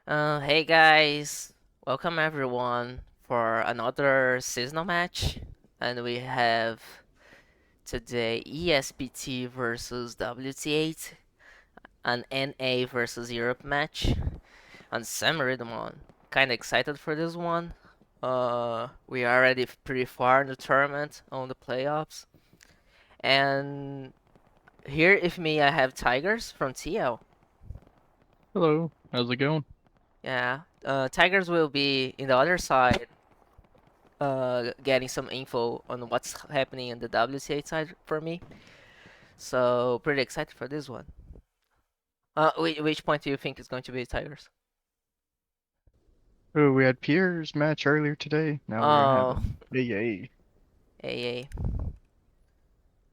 Hey guys, welcome everyone for another seasonal match, and we have today ESPT versus WTH, an NA versus Europe match on Summer. Kinda excited for this one. We are already pretty far in the tournament on the playoffs, and here with me I have Tigers from TL. Hello, how's it going? Yeah, Tigers will be in the other side getting some info on what's happening in the WTA side for me. So pretty excited for this one. Which point do you think is going to be Tigers? Oh, we had Pierre's match earlier today. Now we're gonna have Oh, an AA. AA.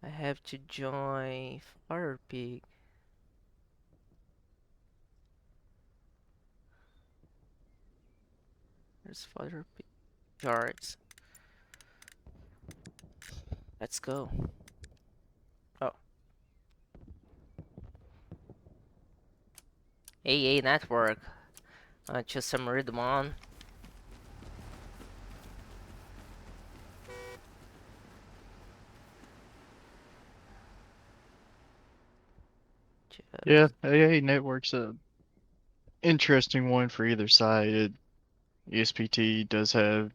I have to join Fire Peak. There's Fire Peak. Yards. Let's go. Oh, AA network. Just some rhythm on. Yeah, Just AA network's a interesting one for either side. ESPT does have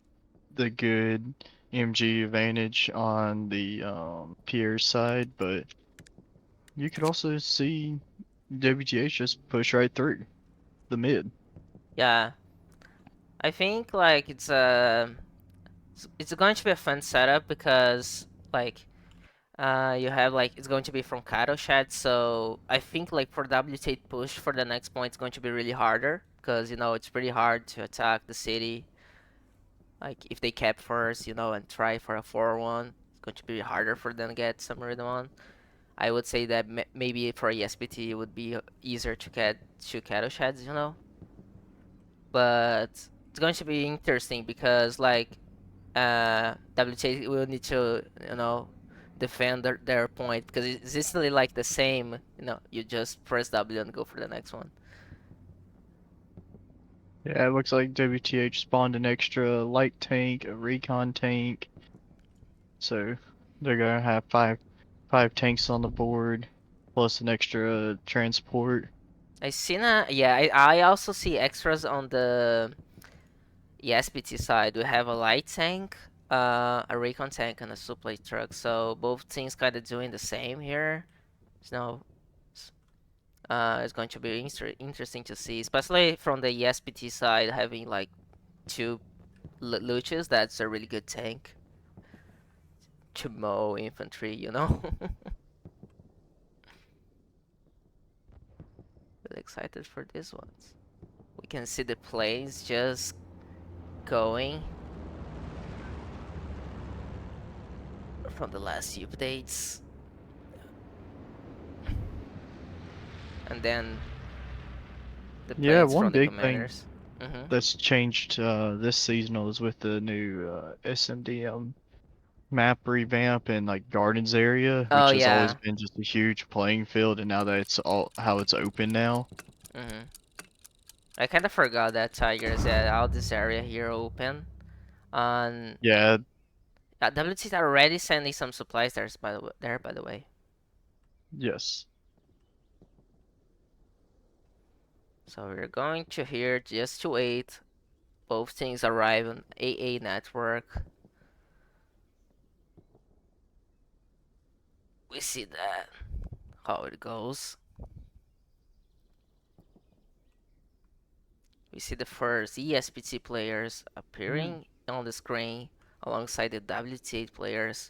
the good MG advantage on the Pierre's side, but you could also see WTH just push right through the mid. yeah. I think like it's going to be a fun setup because like you have like it's going to be from Kaido Shed, so I think like for WT push for the next point it's going to be really harder because it's pretty hard to attack the city. Like if they cap first, and try for a 4-1, it's going to be harder for them to get some rhythm on. I would say that maybe for ESPT it would be easier to get two Kaido Sheds. But it's going to be interesting because like WTA will need to, defend their point because it's instantly like the same. You just press W and go for the next one. Yeah, it looks like WTH spawned an extra light tank, a recon tank, so they're gonna have five tanks on the board, plus an extra transport. I seen yeah. I also see extras on the ESPT side. We have a light tank, a recon tank, and a supply truck. So both teams kind of doing the same here. So it's going to be interesting to see, especially from the ESPT side, having like two Luchas. That's a really good tank to mow infantry. Really excited for this one. We can see the planes just going from the last few updates. And then the Yeah, planes one from the big thing commanders. Mm-hmm. that's changed this seasonal is with the new SMDM map revamp in like Gardens area, Oh which has always yeah. been just a huge playing field, and now that it's all how it's open now. Mm-hmm. I kind of forgot that Tigers had all this area here open. And Yeah, WT are already sending some supplies by the way. yes. So we're going to here just to wait. Both things arrive on AA network. We see that how it goes. We see the first ESPT players Mm. appearing on the screen alongside the WTH players.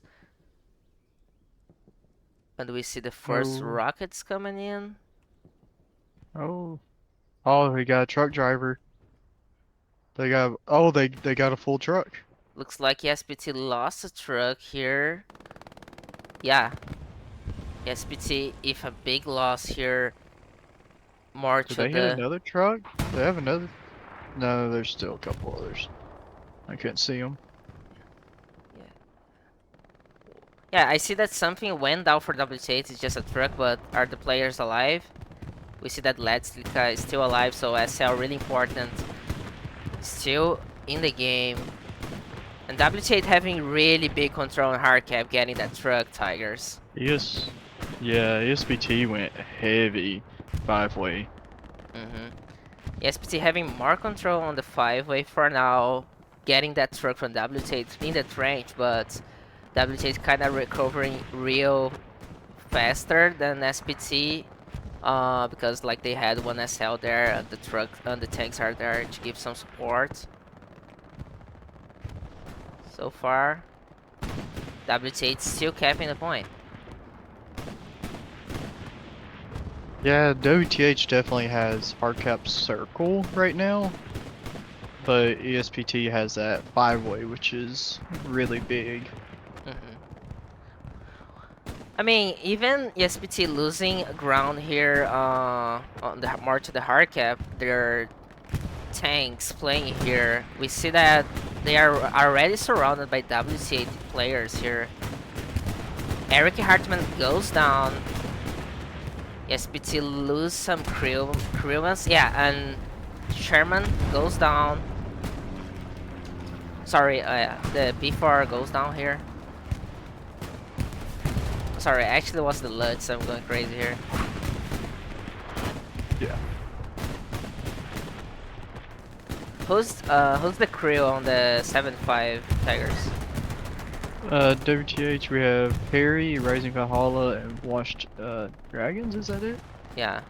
And we see the first Oh, rockets coming in. oh, oh! We got a truck driver. They got a full truck. Looks like ESPT lost a truck here. Yeah, ESPT, if a big loss here, more Did to they hit the. another truck? They have another. No, there's still a couple others. I couldn't see them. Yeah, yeah, I see that something went down for WTH. It's just a truck, but are the players alive? We see that Letslika is still alive, so SL really important. Still in the game. And WTH having really big control on hardcap, getting that truck, Tigers. Yes. Yeah, ESPT went heavy 5-way. ESPT having more control on the 5-way for now, getting that truck from WTH in that range, but WTH kind of recovering real faster than SPT. Because like they had one SL there, the truck and the tanks are there to give some support. So far, WTH still capping the point. Yeah, WTH definitely has hardcap circle right now, but ESPT has that 5-way, which is really big. I mean, even ESPT losing ground here on the more to the hardcap, their tanks playing here. We see that they are already surrounded by WTH players here. Eric Hartman goes down. ESPT lose some crewmen. Yeah, and Sherman goes down. Sorry, the P4 goes down here. Sorry, actually it was the Lutz. I'm going crazy here. Yeah. Who's the crew on the 7-5 Tigers? WTH, we have Perry, Rising Valhalla, and Washed Dragons, is that it? Yeah.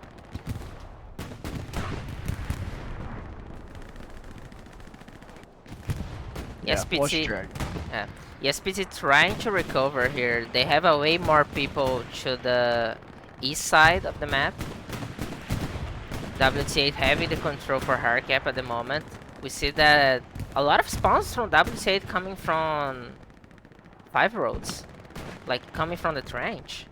Yeah, Washed ESPT. Dragon. Yeah. ESPT trying to recover here. They have a way more people to the east side of the map. WTH having the control for hardcap at the moment. We see that a lot of spawns from WTH coming from 5 roads. Like coming from the trench.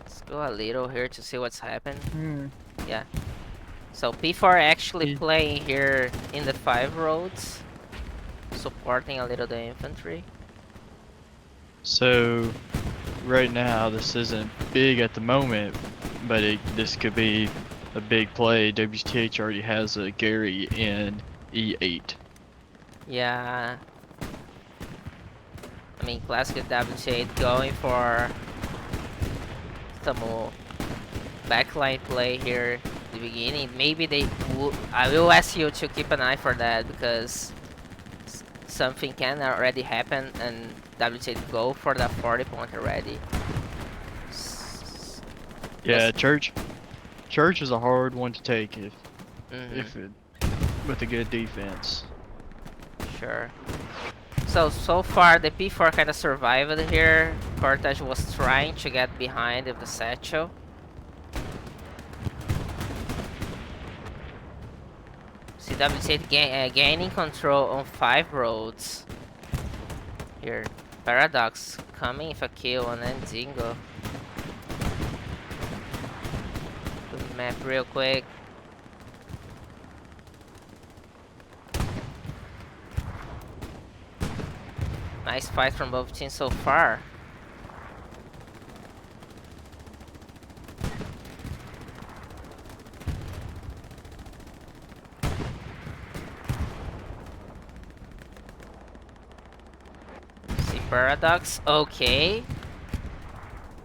Let's go a little here to see what's happened. Yeah. So P4 actually playing here in the 5 roads, supporting a little the infantry. So, right now, this isn't big at the moment, but this could be a big play. WTH already has a Gary in E8. Yeah. I mean, classic WTH going for some more backline play here at the beginning. Maybe they will. I will ask you to keep an eye for that because something can already happen and WTH go for that 40 point already. Yeah, Church is a hard one to take if it with a good defense. Sure. So far the P4 kind of survived here. Cortege was trying to get behind with the satchel. CWT gaining control on 5 roads. Here, Paradox coming with a kill and then Zingo. Look the map real quick. Nice fight from both teams so far. See Paradox, okay.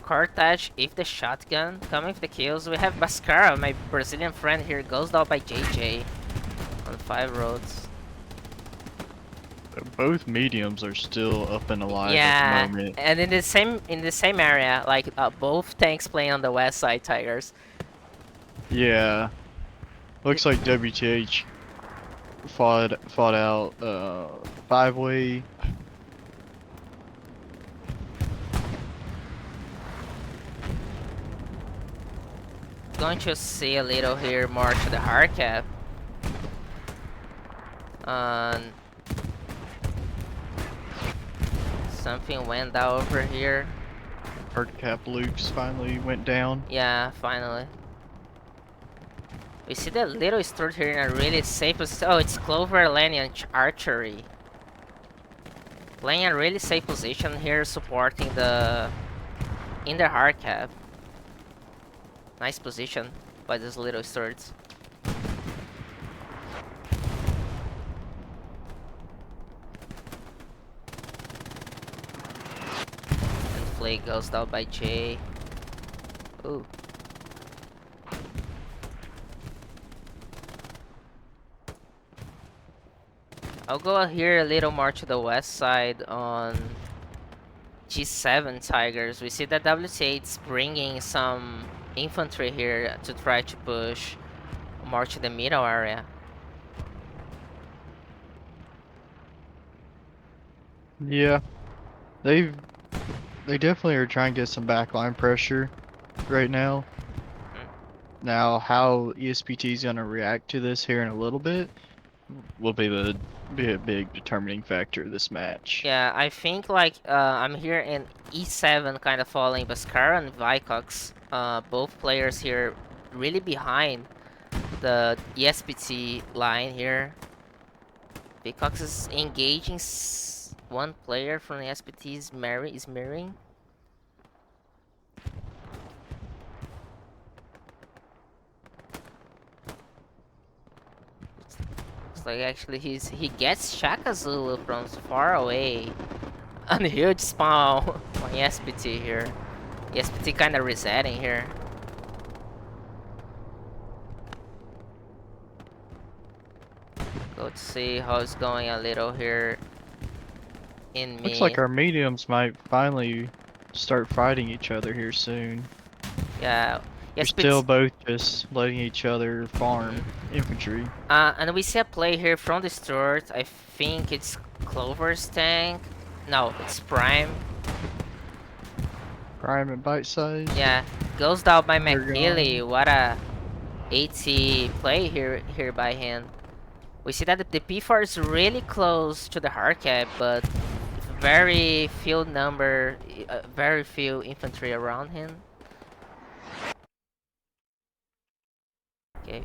Cortege, if the shotgun, coming with the kills. We have Bascara, my Brazilian friend here, goes down by JJ on 5 roads. Both mediums are still up and alive Yeah, at the moment. and in the same area, like both tanks playing on the west side, Tigers. Yeah, looks like WTH fought out 5-way. Going to see a little here more to the hardcap. Something went down over here. Hardcap Luke's finally went down. Yeah, finally. We see that little stored here in a really safe position. Oh, it's Clover Lane and Archery. Playing a really safe position here, supporting the in the hard cap. Nice position by these little swords. And Flake goes down by J. Ooh. I'll go here a little more to the west side on G7 Tigers. We see that WTH is bringing some infantry here to try to push more to the middle area. Yeah, they definitely are trying to get some backline pressure right now. Mm. Now, how ESPT is gonna react to this here in a little bit will be a big determining factor of this match. Yeah, I think like I'm here in E7 kind of following Bascara and Vycox. Both players here really behind the ESPT line here. Vycox is engaging one player from the ESPT is mirroring. Looks like actually he gets Shaka Zulu from far away. A huge spawn on ESPT here. ESPT kind of resetting here. Go to see how it's going a little here in Looks like me. our mediums might finally start fighting each other here soon. Yeah, They're still ESPT. both just letting each other farm Mhm. infantry. And we see a play here from the start. I think it's Clover's tank. No, it's Prime. Prime and bite size. Yeah, goes down by They're McKilly. gone. What a AT play here by him. We see that the P4 is really close to the hard cap, but very few infantry around him. Okay.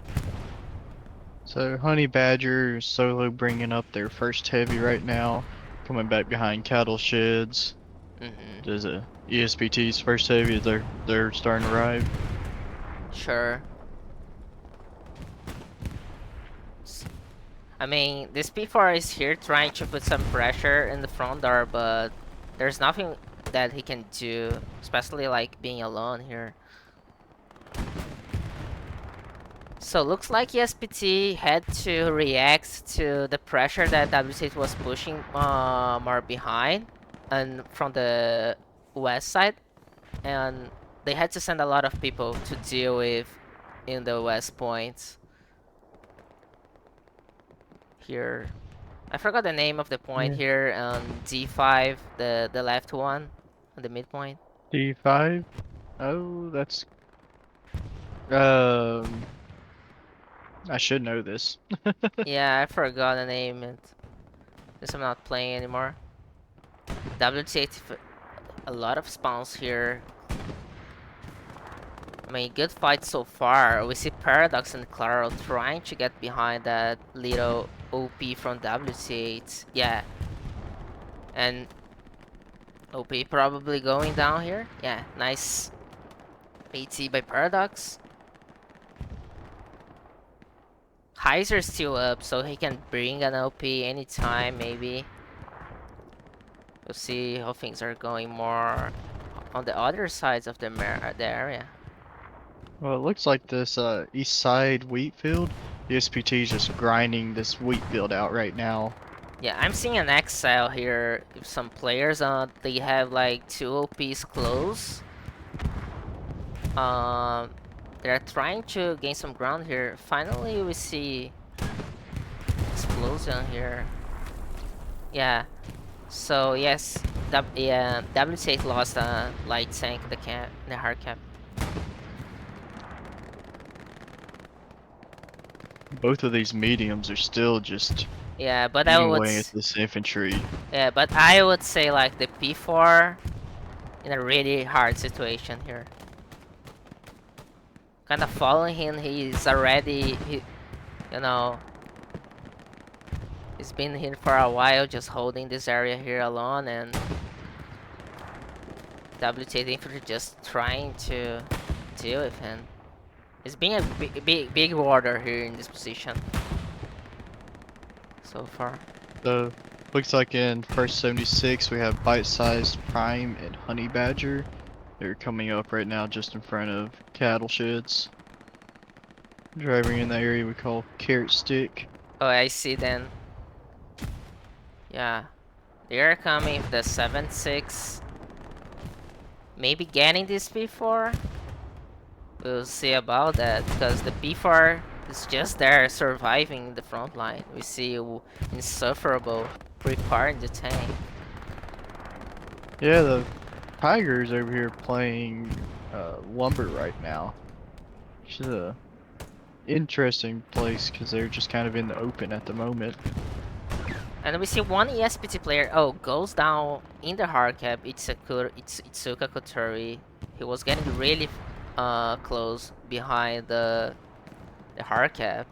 So Honey Badger solo bringing up their first heavy right now, coming back behind cattle sheds. Mhm. Does a ESPT's first heavy? They're starting to arrive. Sure. I mean, this P4 is here trying to put some pressure in the front door, but there's nothing that he can do, especially like being alone here. So looks like ESPT had to react to the pressure that WCH was pushing more behind and from the west side, and they had to send a lot of people to deal with in the west points here. I forgot the name of the point Yeah. here on D5, the left one, on the midpoint. D5. Oh, that's um. I should know this. Yeah, I forgot the name. Since I'm not playing anymore. WTH, a lot of spawns here. I mean, good fight so far. We see Paradox and Claro trying to get behind that little OP from WTH. Yeah, and OP probably going down here. Yeah, nice AT by Paradox. Heiser's still up, so he can bring an OP anytime, maybe. We'll see how things are going more on the other sides of the area. Well, it looks like this east side wheat field. The ESPT is just grinding this wheat field out right now. Yeah, I'm seeing an exile here. If some players, they have like 2 OPs close. Um, they're trying to gain some ground here. Finally, we see explosion here. Yeah. So yes, yeah, WCH lost a light tank in the hard cap. Both of these mediums are still just Yeah, but eating away at this infantry. I would say like the P4 in a really hard situation here. Kind of following him, he's already you know, He's been here for a while, just holding this area here alone, and WTH infantry just trying to deal with him. He's being a big warder here in this position so far. So looks like in first 76 we have bite-sized prime and honey badger. They're coming up right now just in front of cattle sheds. Driving in the area we call carrot stick. Oh, I see then. Yeah. They are coming with the 7-6. Maybe getting this P4? We'll see about that, because the P4 is just there surviving the front line. We see insufferable preparing the tank. Yeah, the tigers over here playing lumber right now. Which is a interesting place because they're just kind of in the open at the moment. And we see one ESPT player, goes down in the hard cap. It's Itsuka Kotori. He was getting really close behind the hard cap.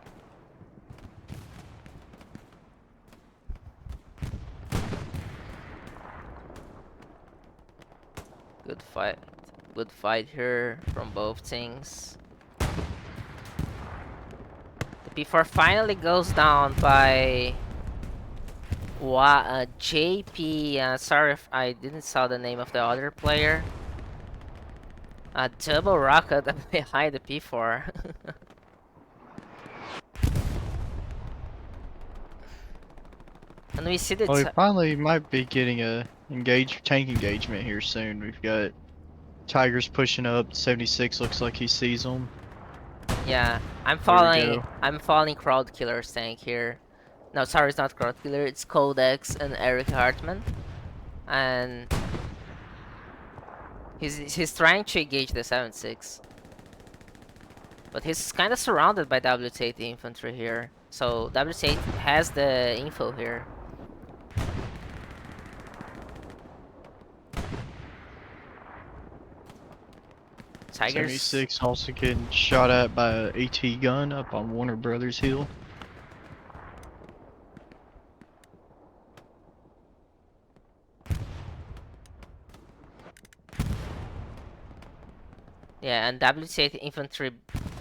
Good fight. Good fight here from both teams. The P4 finally goes down by JP. Sorry if I didn't saw the name of the other player. A double rocket behind the P4. And we see the Well, we finally might be getting a tank engagement here soon. We've got tigers pushing up. 76 looks like he sees them. yeah, I'm There we following. go. I'm following Crowd Killer's tank here. No, sorry, it's not Crowd Killer. It's Codex and Eric Hartman, and he's trying to engage the 7-6, but he's kind of surrounded by WT8 infantry here. So WT8 has the info here. Tigers. 76 also getting shot at by a AT gun up on Warner Brothers Hill. Yeah, and WT8 infantry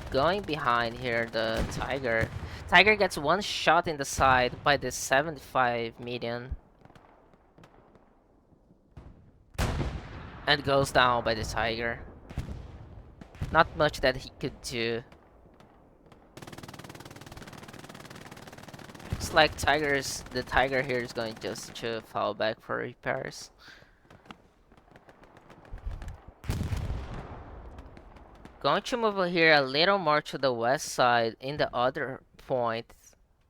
going behind here, the Tiger. Tiger gets one shot in the side by the 75 median. And goes down by the Tiger. Not much that he could do. It's like the Tiger here is going just to fall back for repairs. Going to move here a little more to the west side in the other point.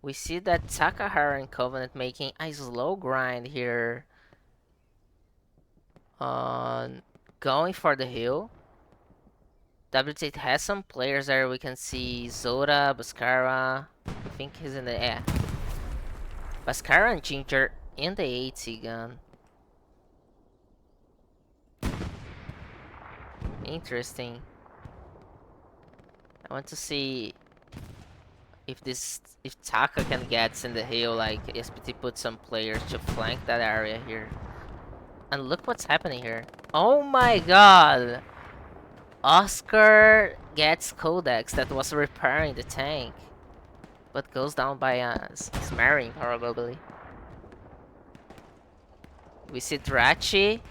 We see that Takahara and Covenant making a slow grind here on going for the hill. WT has some players there. We can see Zoda, Bascara. I think he's in the air. Bascara and Ginger in the AT gun. Interesting. I want to see if Taka can get in the hill, like SPT put some players to flank that area here. And look what's happening here. Oh my god! Oscar gets Codex that was repairing the tank, but goes down by smearing probably. We see Drachi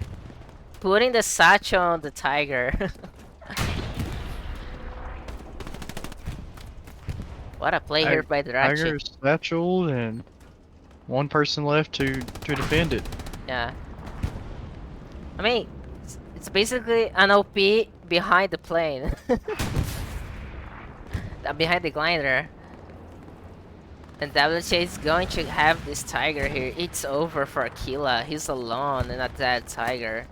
putting the satchel on the Tiger. What a play here by Drachi. Tiger is satchel and one person left to defend it. Yeah. I mean, it's basically an OP behind the plane. Behind the glider. And WTH is going to have this Tiger here. It's over for Aquila. He's alone and not that Tiger.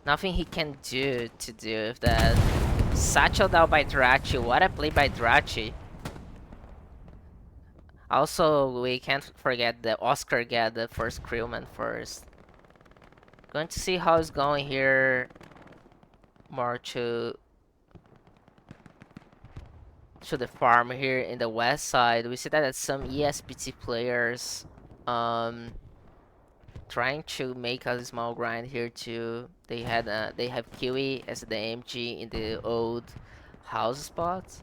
Nothing he can do to deal with that. Satchel down by Drachi. What a play by Drachi. Also, we can't forget that Oscar got the first crewman first. Going to see how it's going here. More to to the farm here in the west side, we see that some ESPT players trying to make a small grind here too. They have Kiwi as the MG in the old house spots,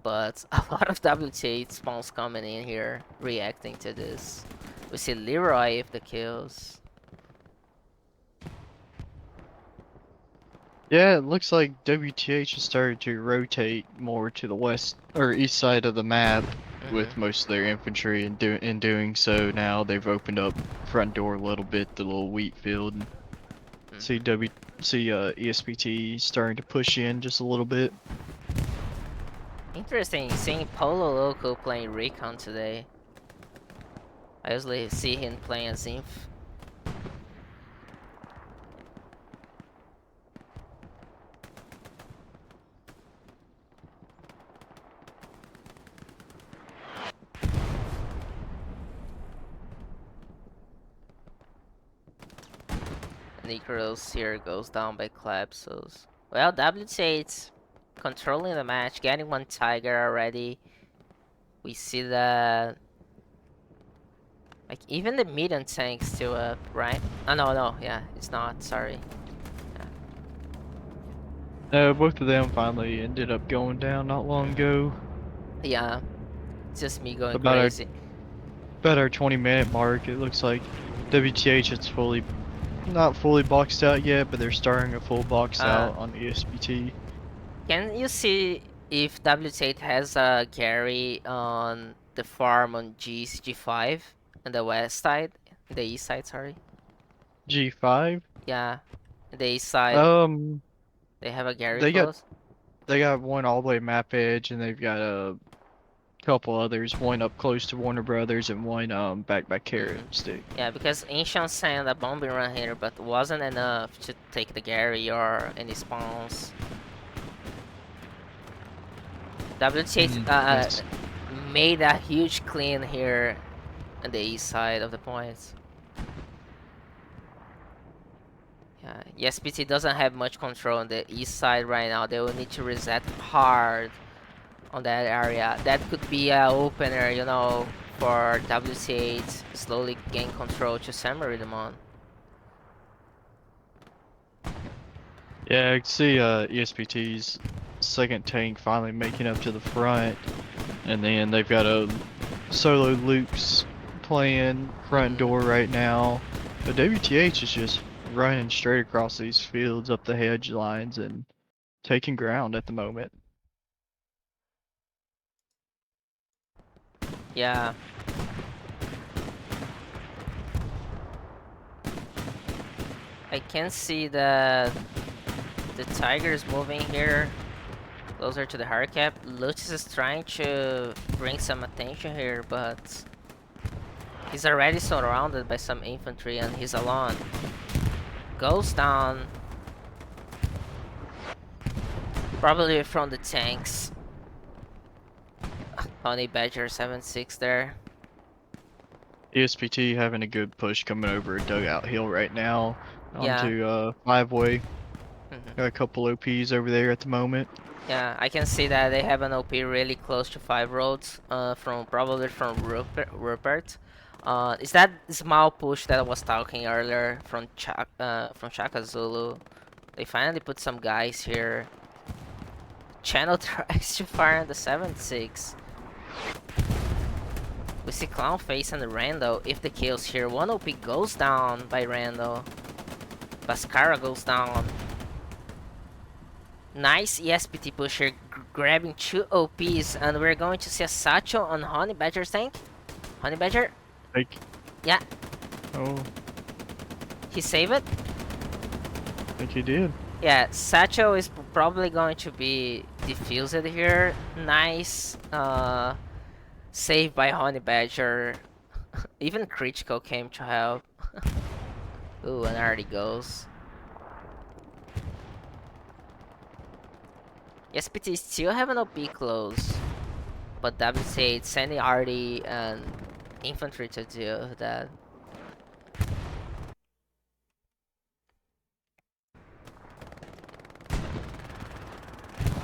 but a lot of WTH spawns coming in here reacting to this. We see Leroy with the kills. Yeah, it looks like WTH has started to rotate more to the west or east side of the map with Hmm. most of their infantry, and in doing so now they've opened up front door a little bit, the little wheat field. And see Hmm. W see ESPT starting to push in just a little bit. Interesting seeing Polo Loco playing Recon today. I usually see him playing as Inf. Necros here goes down by Collapsos. Well, WTH controlling the match, getting one Tiger already. We see that like even the medium tank's still up, right? Oh no, yeah, it's not. Sorry. No, both of them finally ended up going down not long ago. Yeah, it's just me going About our crazy. 20-minute mark, it looks like WTH is fully not fully boxed out yet, but they're starting a full box Uh, out on ESPT. can you see if WTH has a Gary on the farm on G5 on the west side, the east side, sorry. G5. Yeah, the east side Um, they have a Gary they got close. they got one all the way map edge, and they've got a couple others, one up close to Warner Brothers, and one back by Carrot Hmm. Stick. Yeah, because Ancient sent a bombing run here, but wasn't enough to take the Gary or any spawns. WTH Nice. made a huge clean here on the east side of the points. Yeah, ESPT doesn't have much control on the east side right now. They will need to reset hard on that area. That could be an opener, you know, for WTH slowly gain control to summary them on. Yeah, I can see ESPT's second tank finally making up to the front, and then they've got a solo Luke's playing front Hmm. door right now. But WTH is just running straight across these fields up the hedge lines and taking ground at the moment. Yeah, I can see that the Tiger's moving here closer to the hard cap. Lutis is trying to bring some attention here, but he's already surrounded by some infantry and he's alone. Goes down, probably from the tanks. Honey Badger 7-6 there. ESPT having a good push coming over a dugout hill right now Yeah. onto five-way. Got Hmm. a couple OPs over there at the moment. Yeah, I can see that they have an OP really close to 5 roads, from probably from Rupert. Is that small push that I was talking earlier from Chaka Zulu? They finally put some guys here. Channel tries to fire on the 7-6. We see Clownface and Randall if the kills here. One OP goes down by Randall. Bascara goes down. Nice ESPT push here, grabbing 2 OPs, and we're going to see a Satchel on Honey Badger's tank. Honey Badger, Like, yeah, oh, he saved it. I think he did. Yeah, Satchel is probably going to be defused here. Nice save by Honey Badger. Even Critical came to help. Ooh, and already goes. ESPT still have an OP close, but WC8 sending Artie and infantry to deal with that.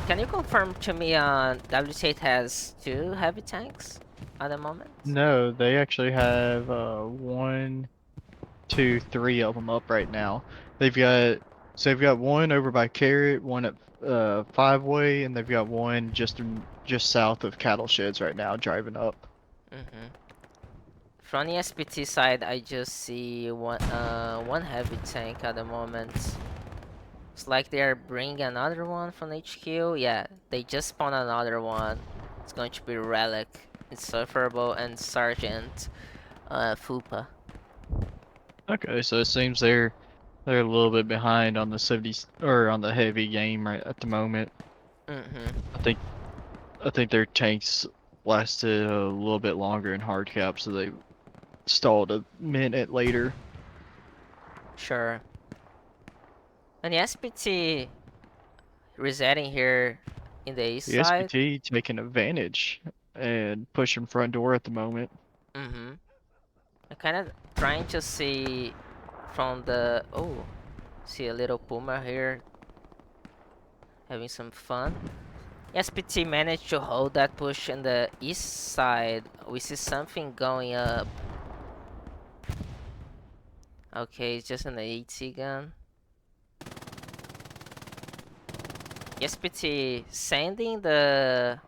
Can you confirm to me on WTH has 2 heavy tanks at the moment? No, they actually have one, two, three of them up right now. They've got they've got one over by Carrot, one at Five Way, and they've got one just south of Cattle Sheds right now, driving up. Mm-hmm. From the SPT side, I just see one heavy tank at the moment. It's like they're bringing another one from HQ. Yeah, they just spawned another one. It's going to be Relic, Insufferable, and Sergeant Fupa. Okay, so it seems they're a little bit behind on the 70 or on the heavy game right at the moment. Mm-hmm. I think I think their tanks lasted a little bit longer in hard cap, so they stalled a minute later. Sure. And the SPT resetting here in the east The side. SPT taking advantage and pushing front door at the moment. Mm-hmm. I'm kind of trying to see from the... Oh, see a little Puma here having some fun. SPT managed to hold that push in the east side. We see something going up. Okay, it's just an AT gun. SPT sending the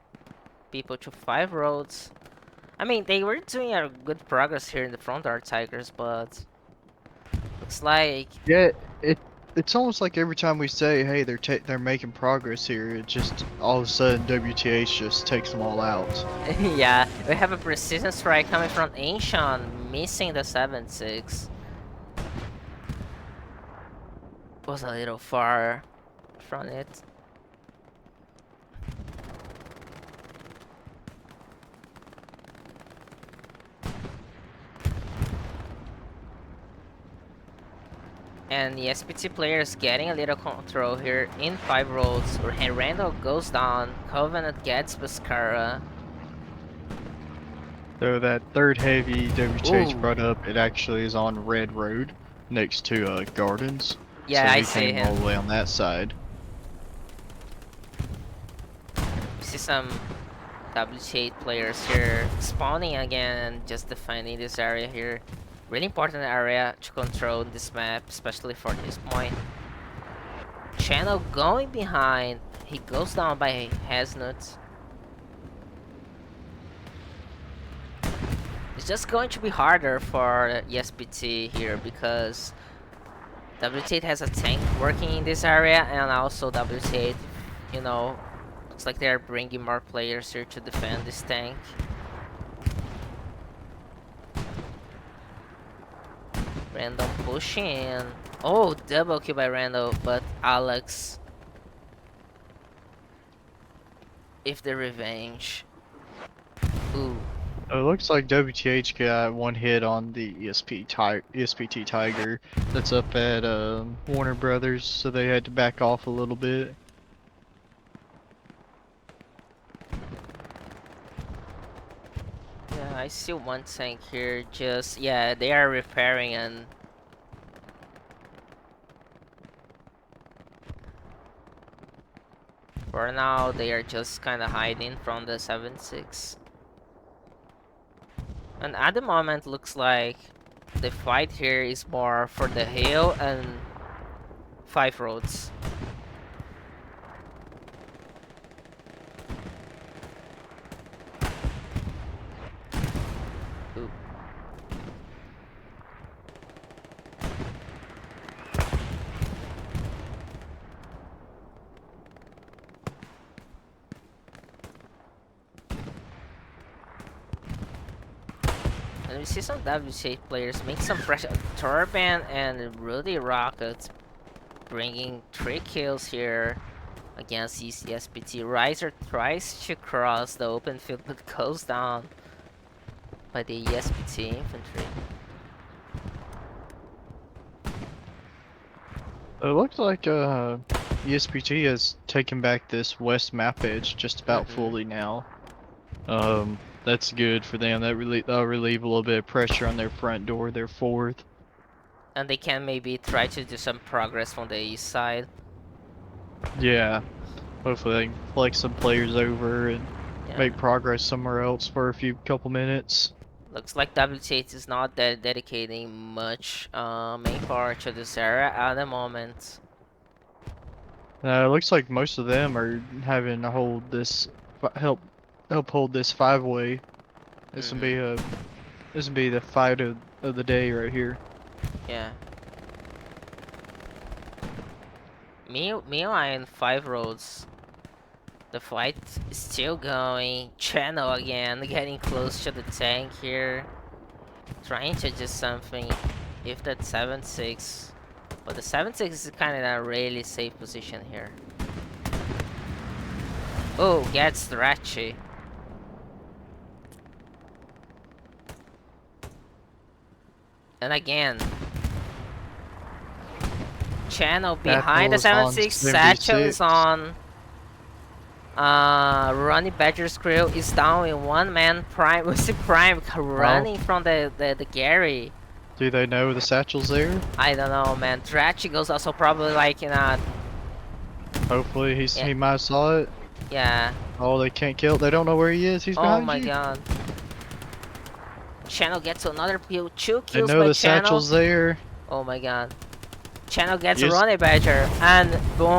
people to 5 roads. I mean, they were doing a good progress here in the front Art Tigers, but looks like... Yeah, it's almost like every time we say, "Hey, they're making progress here," it just all of a sudden WTH just takes them all out. Yeah, we have a precision strike coming from Ancient, missing the 7-6. Was a little far from it. And the SPT player is getting a little control here in 5 roads. And Randall goes down. Covenant gets Buscara. So that third heavy WTH Ooh. brought up, it actually is on Red Road next to Gardens. Yeah, So I he see came him. all the way on that side. We see some WT8 players here spawning again and just defending this area here. Really important area to control this map, especially for this point. Channel going behind. He goes down by Hasnut. It's just going to be harder for ESPT here because WT8 has a tank working in this area, and also WT8, you know, looks like they're bringing more players here to defend this tank. Random pushing in. Oh, double kill by Randall, but Alex, if the revenge. Ooh. It looks like WTH got one hit on the ESPT Tiger that's up at Warner Brothers, so they had to back off a little bit. Yeah, I see one tank here. Just, yeah, they are repairing and... For now, they are just kind of hiding from the 7-6. And at the moment, looks like the fight here is more for the hill and 5 roads. Ooh. And we see some WCH players make some pressure. Turban and Rudy Rockets bringing 3 kills here against ECSPT. Riser tries to cross the open field but goes down by the ESPT infantry. It looks like ESPT has taken back this west map edge just about Mm-hmm. fully now. That's good for them. That'll relieve a little bit of pressure on their front door, their fourth. And they can maybe try to do some progress from the east side. Yeah. Hopefully they can flex some players over and Yeah. make progress somewhere else for a few couple minutes. Looks like WTH is not dedicating much main power to this area at the moment. It looks like most of them are having to hold this, help hold this five-way. This will Mm-hmm. be this will be the fight of the day right here. Yeah. Meanwhile, in 5 roads, the fight is still going. Channel again, getting close to the tank here. Trying to do something. If that 7-6. But the 7-6 is kind of in a really safe position here. Oh, gets stretchy. And again, channel behind the Satchel's on 7-6. Satchel is 76. on. Ronnie Badger's crew is down in one man. Prime, we see Prime Oh, running from the Gary. do they know the satchel's there? I don't know, man. Drachi goes also probably like in a. Hopefully Yeah, he might have saw it. yeah. Oh, they can't kill. They don't know where he is. He's Oh behind my you. god. Channel gets another kill. Two They kills know by the Channel. satchel's there. Oh my god. Channel gets Yes, Ronnie Badger. And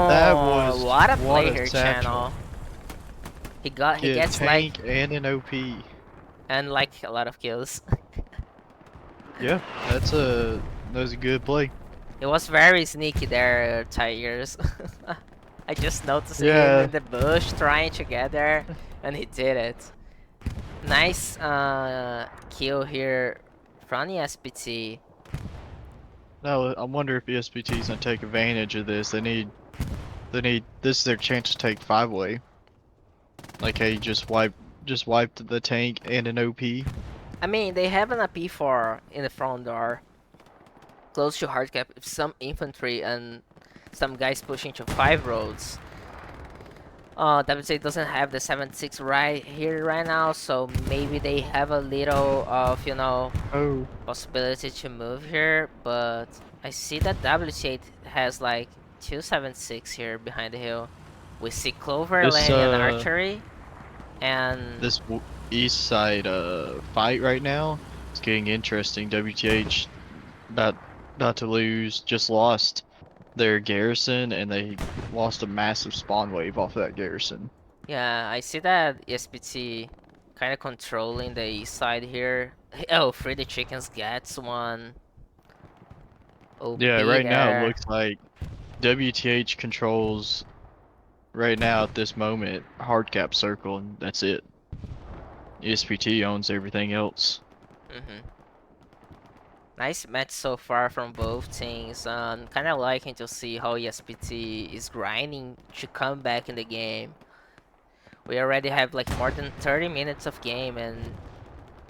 that boom. was What a what play a here, satchel. Channel. He Get gets like. tank and an OP. And like a lot of kills. Yeah, that was a good play. It was very sneaky there, Tigers. I just noticed him Yeah, in the bush trying to get there, and he did it. Nice kill here from the SPT. no, I wonder if ESPT's gonna take advantage of this. They need this is their chance to take five-way. Like, hey, just wiped the tank and an OP. I mean, they have an P4 in the front door, close to hardcap, with some infantry and some guys pushing to 5 roads. WC doesn't have the 7-6 right here right now, so maybe they have a little of, Oh, possibility to move here, but I see that WTH has like 276 here behind the hill. We see Clover this landing an archery, and this east side fight right now is getting interesting. WTH about about to lose, just lost their garrison, and they lost a massive spawn wave off that garrison. yeah, I see that ESPT kind of controlling the east side here. Oh, Free the Chickens gets one. Yeah, OP right now it there. looks like WTH controls right now at this moment hardcap circle, and that's it. ESPT owns everything else. hmm Nice match so far from both teams. Kind of liking to see how ESPT is grinding to come back in the game. We already have like more than 30 minutes of game, and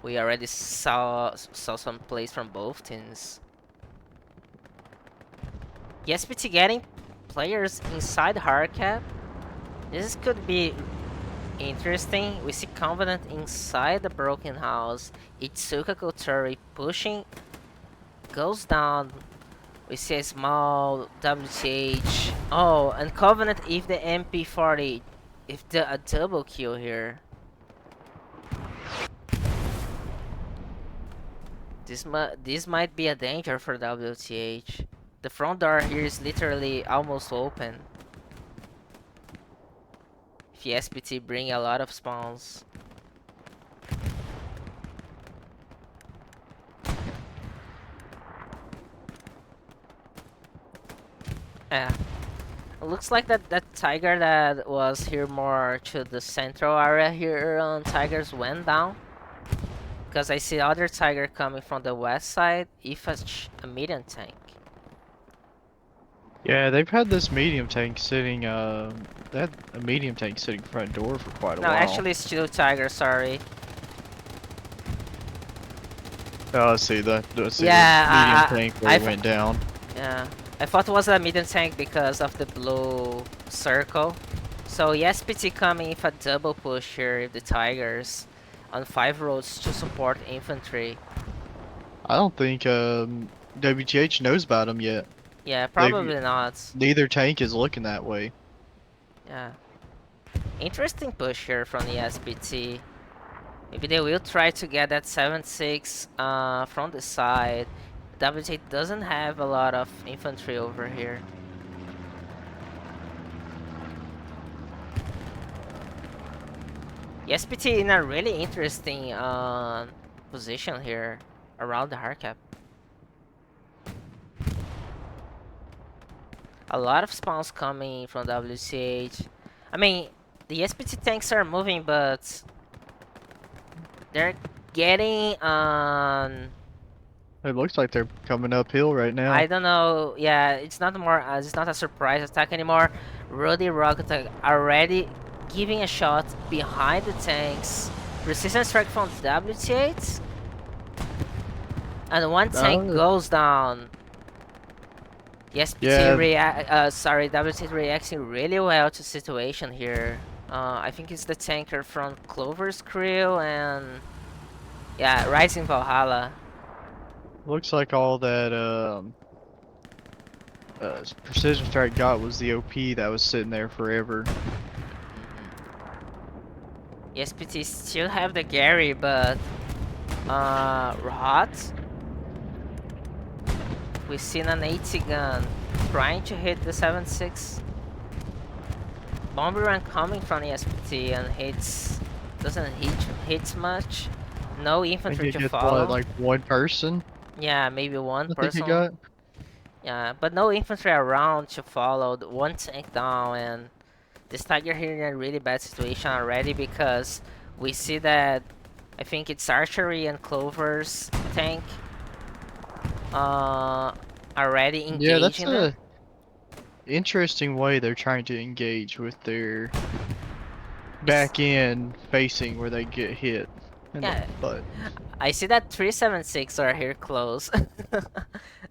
we already saw some plays from both teams. ESPT getting players inside hardcap. This could be interesting. We see Covenant inside the broken house. Itsuka Kotori pushing, goes down. We see a small WTH. Oh, and Covenant if the MP40, if a double kill here. This might be a danger for WTH. The front door here is literally almost open. If SPT bring a lot of spawns. Yeah. It looks like that tiger that was here more to the central area here on Tigers went down. Because I see other tiger coming from the west side, if a medium tank. Yeah, they've had this medium tank sitting they had a medium tank sitting front door for quite a No, while. actually it's two tiger, sorry. Oh, I see the medium Yeah, tank where it went down. yeah. I thought it was a medium tank because of the blue circle. So yes, PT coming with a double push here with the tigers on 5 roads to support infantry. I don't think WTH knows about them yet. Yeah, They've probably not. neither tank is looking that way. Yeah. Interesting push here from the SPT. Maybe they will try to get that 7-6 from the side. WTH doesn't have a lot of infantry over here. The SPT in a really interesting position here around the hard cap. A lot of spawns coming from WTH. I mean, the SPT tanks are moving, but they're getting on. It looks like they're coming uphill right now. I don't know. Yeah, it's not more. It's not a surprise attack anymore. Rudy Rocket already giving a shot behind the tanks. Resistance strike from WTH, and one tank Oh, goes down. Yes, PT yeah, sorry, WT reacting really well to situation here. I think it's the tanker from Clover's crew and yeah, Rising Valhalla. looks like all that precision strike got was the OP that was sitting there forever. Yes, PT still have the Gary, but Rot, we've seen an 80 gun trying to hit the 7-6. Bomber run coming from the SPT and doesn't hit much. No I think infantry it to gets what, follow. like one person? Yeah, maybe one I think it person. got. Yeah, but no infantry around to follow. One tank down, and this Tiger here in a really bad situation already because we see that I think it's Archery and Clover's tank uh, already Yeah, that's engaging them. a interesting way they're trying to engage with their It's, back end facing where they get hit in the yeah, butt. I see that 376 are here close.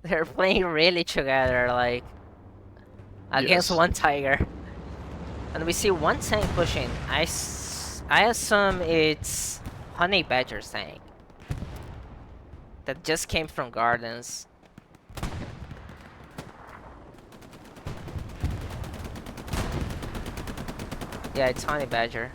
They're playing really together, like against Yes. one Tiger. And we see one tank pushing. I assume it's Honey Badger's tank that just came from Gardens. Yeah, it's Honey Badger.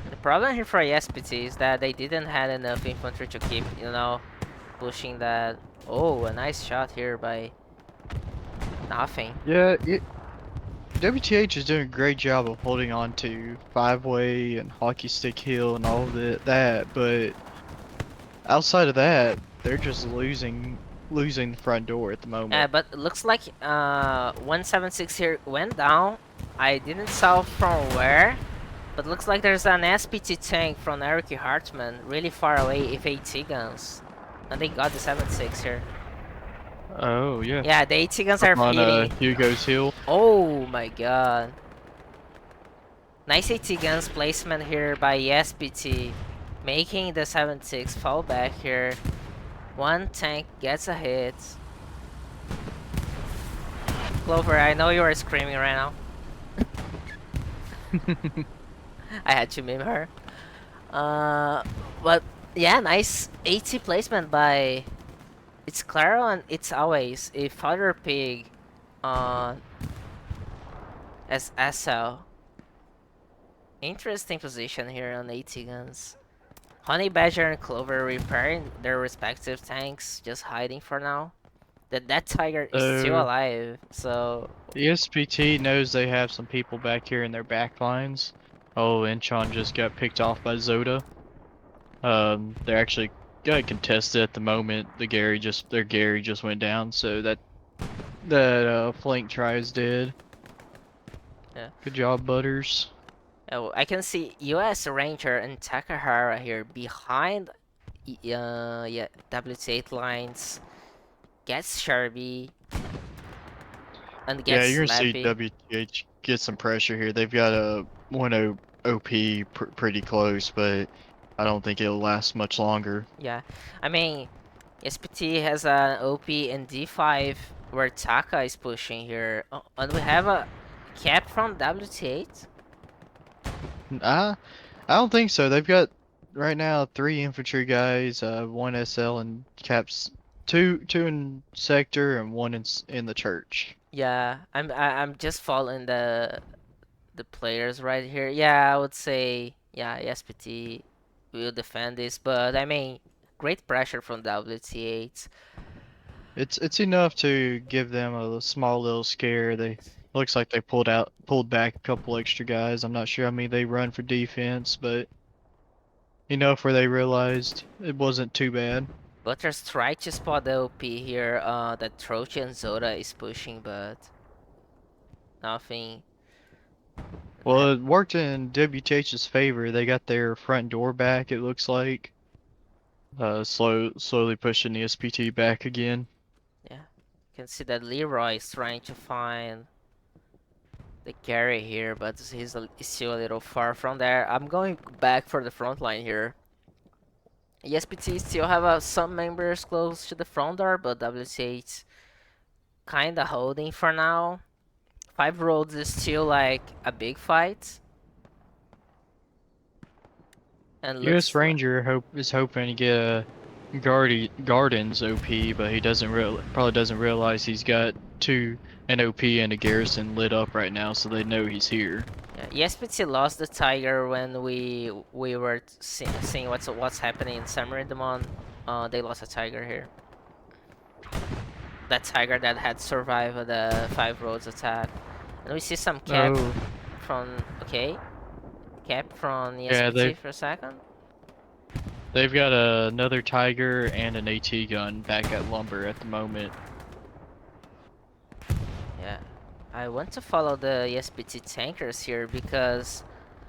The problem here for ESPT is that they didn't have enough infantry to keep, pushing that. Oh, a nice shot here by Nothing. Yeah, WTH is doing a great job of holding on to five-way and hockey stick hill and all of that, but outside of that, they're just losing the front door at the moment. But it looks like 176 here went down. I didn't saw from where, but looks like there's an SPT tank from Eric Hartman really far away with AT guns. And they got the 76 here. Oh yeah. Yeah, the AT guns Up are on hitting. Hugo's hill. Oh my god. Nice AT guns placement here by SPT, making the 76 fall back here. One tank gets a hit. Clover, I know you are screaming right now. I had to meme her. But yeah, nice AT placement by it's Claro and it's always a Father Pig uh, as SL. Interesting position here on AT guns. Honey Badger and Clover repairing their respective tanks, just hiding for now. That Tiger is still So alive, so ESPT knows they have some people back here in their back lines. Oh, Inchon just got picked off by Zoda. They're actually got contested at the moment. Their Gary just went down, so that flank try is dead. yeah. Good job, Butters. Oh, I can see US Ranger and Takahara here behind yeah, WT8 lines. Gets Sharby and Yeah, gets you're gonna see Slappy. WTH get some pressure here. They've got a 1-0 OP pretty close, but I don't think it'll last much longer. Yeah, I mean, SPT has an OP in D5 where Taka is pushing here. Oh, and we have a cap from WT8. I don't think so. They've got right now 3 infantry guys, 1 SL and caps, two in sector and one in the church. Yeah, I'm just following the players right here. Yeah, I would say yeah, ESPT will defend this, but I mean, great pressure from WTH. It's enough to give them a small little scare. They looks like they pulled back a couple extra guys. I'm not sure how many they run for defense, but enough where they realized it wasn't too bad. Butters tried to spot the OP here that Troche and Zoda is pushing, but nothing. Well, it worked in WTH's favor. They got their front door back, it looks like. Slowly pushing the SPT back again. Yeah, you can see that Leroy is trying to find the carry here, but he's still a little far from there. I'm going back for the front line here. ESPT still have some members close to the front door, but WCH kinda holding for now. Five Roads is still like a big fight, and US looks like Ranger is hoping to get a Gardens OP, but he probably doesn't realize he's got an OP and a Garrison lit up right now, so they know he's here. yeah, ESPT lost the Tiger when we were seeing what's happening in Summer Demon. They lost a Tiger here. That Tiger that had survived the Five Roads attack, and we see some cap Oh, from cap from yeah, ESPT for a second. they've got another Tiger and an AT gun back at Lumber at the moment. Yeah, I want to follow the ESPT tankers here because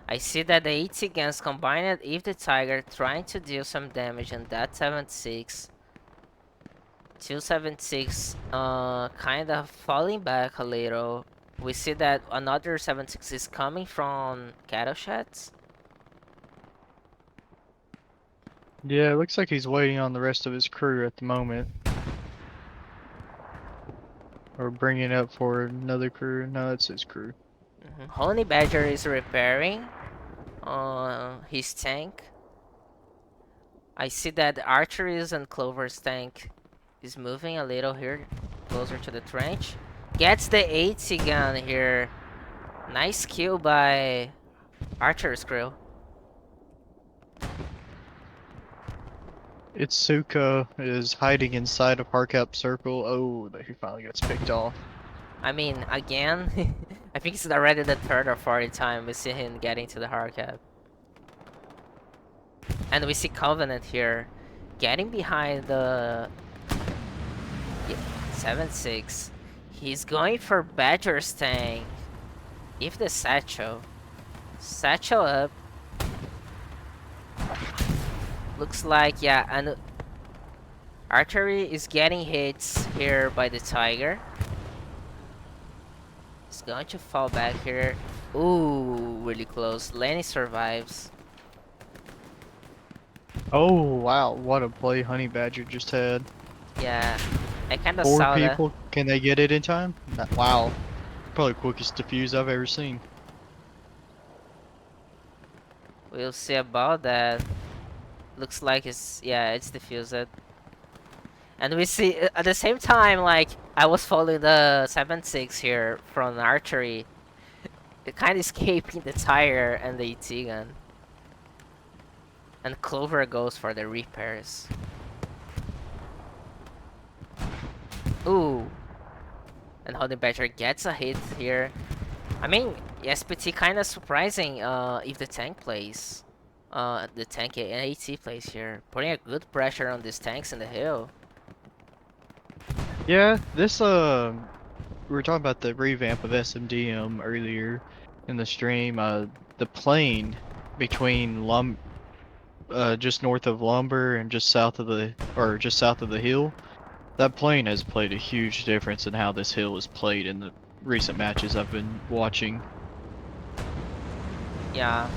I see that the AT guns combined with the Tiger trying to deal some damage on that 76. 276 kind of falling back a little. We see that another 76 is coming from cattle sheds. Yeah, it looks like he's waiting on the rest of his crew at the moment. Or bringing up for another crew. No, that's his crew. Honey Badger is repairing his tank. I see that Archery's and Clover's tank is moving a little here, closer to the trench. Gets the 80 gun here. Nice kill by Archer's crew. Itsuka is hiding inside of Harkap Circle. Oh, he finally gets picked off. I mean, again, I think it's already the third or fourth time we see him getting to the hard cap. And we see Covenant here, getting behind the 7-6. He's going for Badger's tank. If the Satchel. Satchel up. Looks like, yeah, and Archery is getting hits here by the Tiger. He's going to fall back here. Ooh, really close. Lenny survives. Oh, wow, what a play Honey Badger just had. Yeah, I kind of Four saw that. people, can they get it in time? Wow, probably the quickest defuse I've ever seen. We'll see about that. Looks like it's diffused. And we see at the same time, like, I was following the 7-6 here from Archery. It kind of escaping the tire and the ET gun. And Clover goes for the repairs. Ooh. And Honey Badger gets a hit here. I mean, SPT kind of surprising if the tank plays. The tank and AT plays here. Putting a good pressure on these tanks in the hill. Yeah, we were talking about the revamp of SMDM earlier in the stream. The plane between just north of Lumber and just south of the hill, that plane has played a huge difference in how this hill is played in the recent matches I've been watching. Yeah.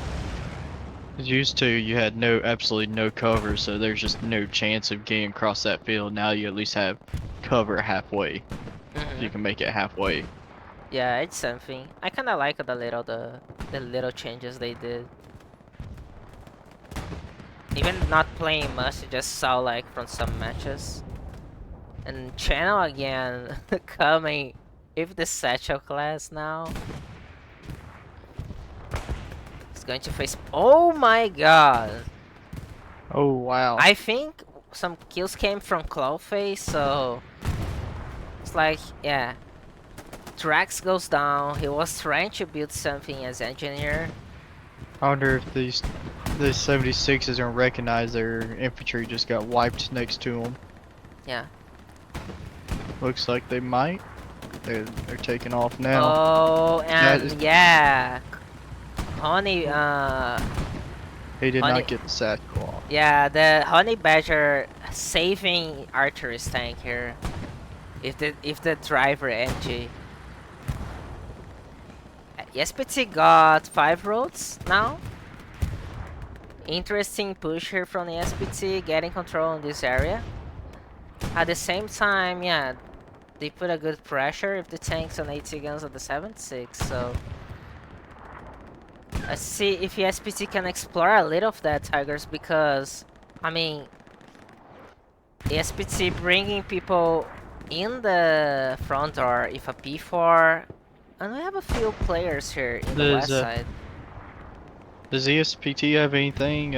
Used to, you had absolutely no cover, so there's just no chance of getting across that field. Now you at least have cover halfway. You can make it halfway. Yeah, it's something. I kind of like the little changes they did. even not playing much, just saw like from some matches. And Channel again coming with the satchel class now. He's going to face. Oh my god! Oh wow. I think some kills came from Clawface, so it's like, yeah. Drax goes down. He was trying to build something as engineer. I wonder if the 76s don't recognize their infantry just got wiped next to them. Yeah. Looks like they might. They're taking off now. Oh, That is, and yeah, Honey, he did Honey, not get the satchel off. yeah, the Honey Badger saving Archer's tank here. If the driver MG. SPT got 5 roads now. Interesting push here from the SPT, getting control in this area. At the same time, yeah, they put a good pressure if the tanks on 80 guns at the 76, so let's see if the SPT can explore a little of that, Tigers, because, I mean, the SPT bringing people in the front door if a P4, and we have a few players here in the Does west side. does ESPT have anything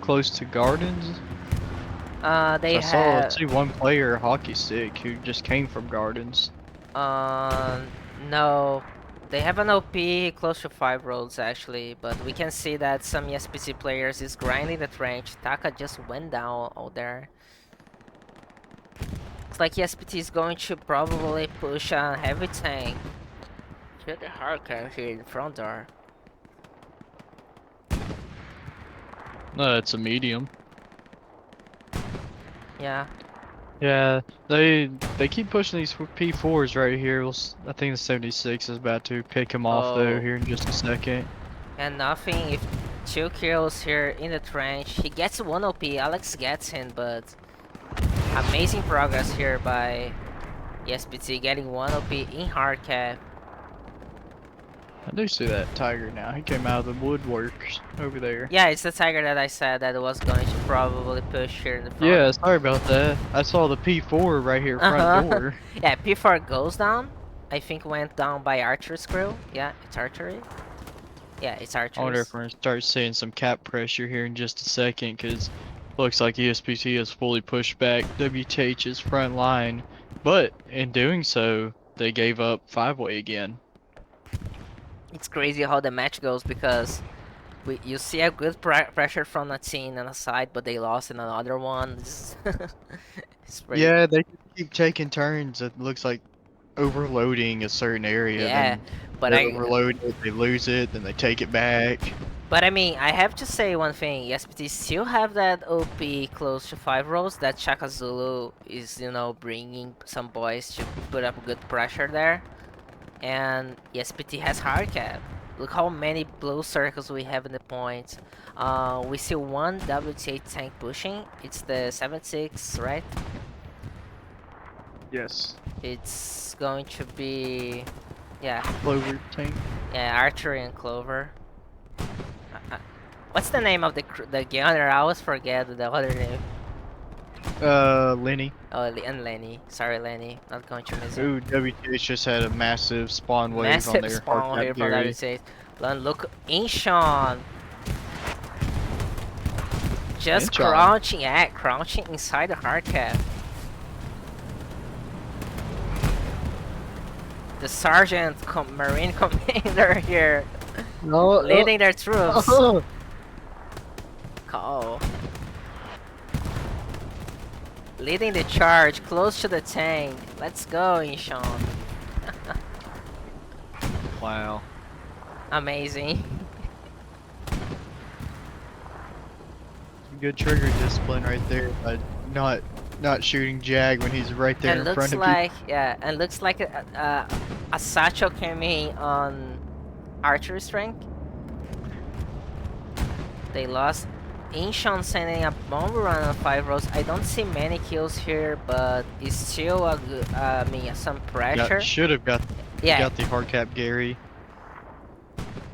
close to gardens? They I saw have, see one player, hockey stick, who just came from gardens. um, no, they have an OP close to 5 roads actually, but we can see that some ESPT players is grinding the trench. Taka just went down out there. Looks like ESPT is going to probably push a heavy tank. Kill the hardcore here in front door. No, it's a medium. Yeah. Yeah, they keep pushing these P4s right here. I think the 76 is about to pick him off though Oh, here in just a second. and nothing. If 2 kills here in the trench, he gets 1 OP. Alex gets him, but amazing progress here by ESPT getting 1 OP in hard cap. I do see that tiger now. He came out of the woodworks over there. Yeah, it's the Tiger that I said that was going to probably push here in the front. Yeah, sorry about that. I saw the P4 right here front Uh-huh. door. Yeah, P4 goes down. I think went down by Archer's crew. Yeah, it's archery. Yeah, it's I wonder if Archer's. we're gonna start seeing some cap pressure here in just a second, because looks like ESPT has fully pushed back WTH's front line, but in doing so, they gave up five-way again. It's crazy how the match goes because you see a good pressure from a team on a side, but they lost in another one. It's pretty. Yeah, they keep taking turns. It looks like overloading a certain area, Yeah, then but they I overload it, they lose it, then they take it back. but I mean I have to say one thing. ESPT still have that OP close to 5 rolls that Shaka Zulu is bringing some boys to put up good pressure there, and ESPT has hard cap. Look how many blue circles we have in the point. We see one WTH tank pushing. It's the 76, right? Yes. It's going to be, yeah, Clover tank. yeah, archery and clover. What's the name of the gunner? I always forget the other name. Lenny. Oh, and Lenny. Sorry, Lenny. Not going to miss him. Ooh, WTH just had a massive spawn wave on Massive their spawn hardcap here from Gary. WTH. Look, Inshon. Just Inchon. crouching, yeah, crouching inside the hard cap. The sergeant, marine commander here, No, leading their troops. oh. Call. Leading the charge close to the tank. Let's go, Inshon. Wow. Amazing. Good trigger discipline right there, but not shooting Jag when he's right there And in looks front of like, yeah, and looks like a satchel came in on archery strength. They lost. Inshon sending a bomb run on 5 rows. I don't see many kills here, but it's still a good, I mean, some you. pressure. Should have got Yeah, the hardcap Gary.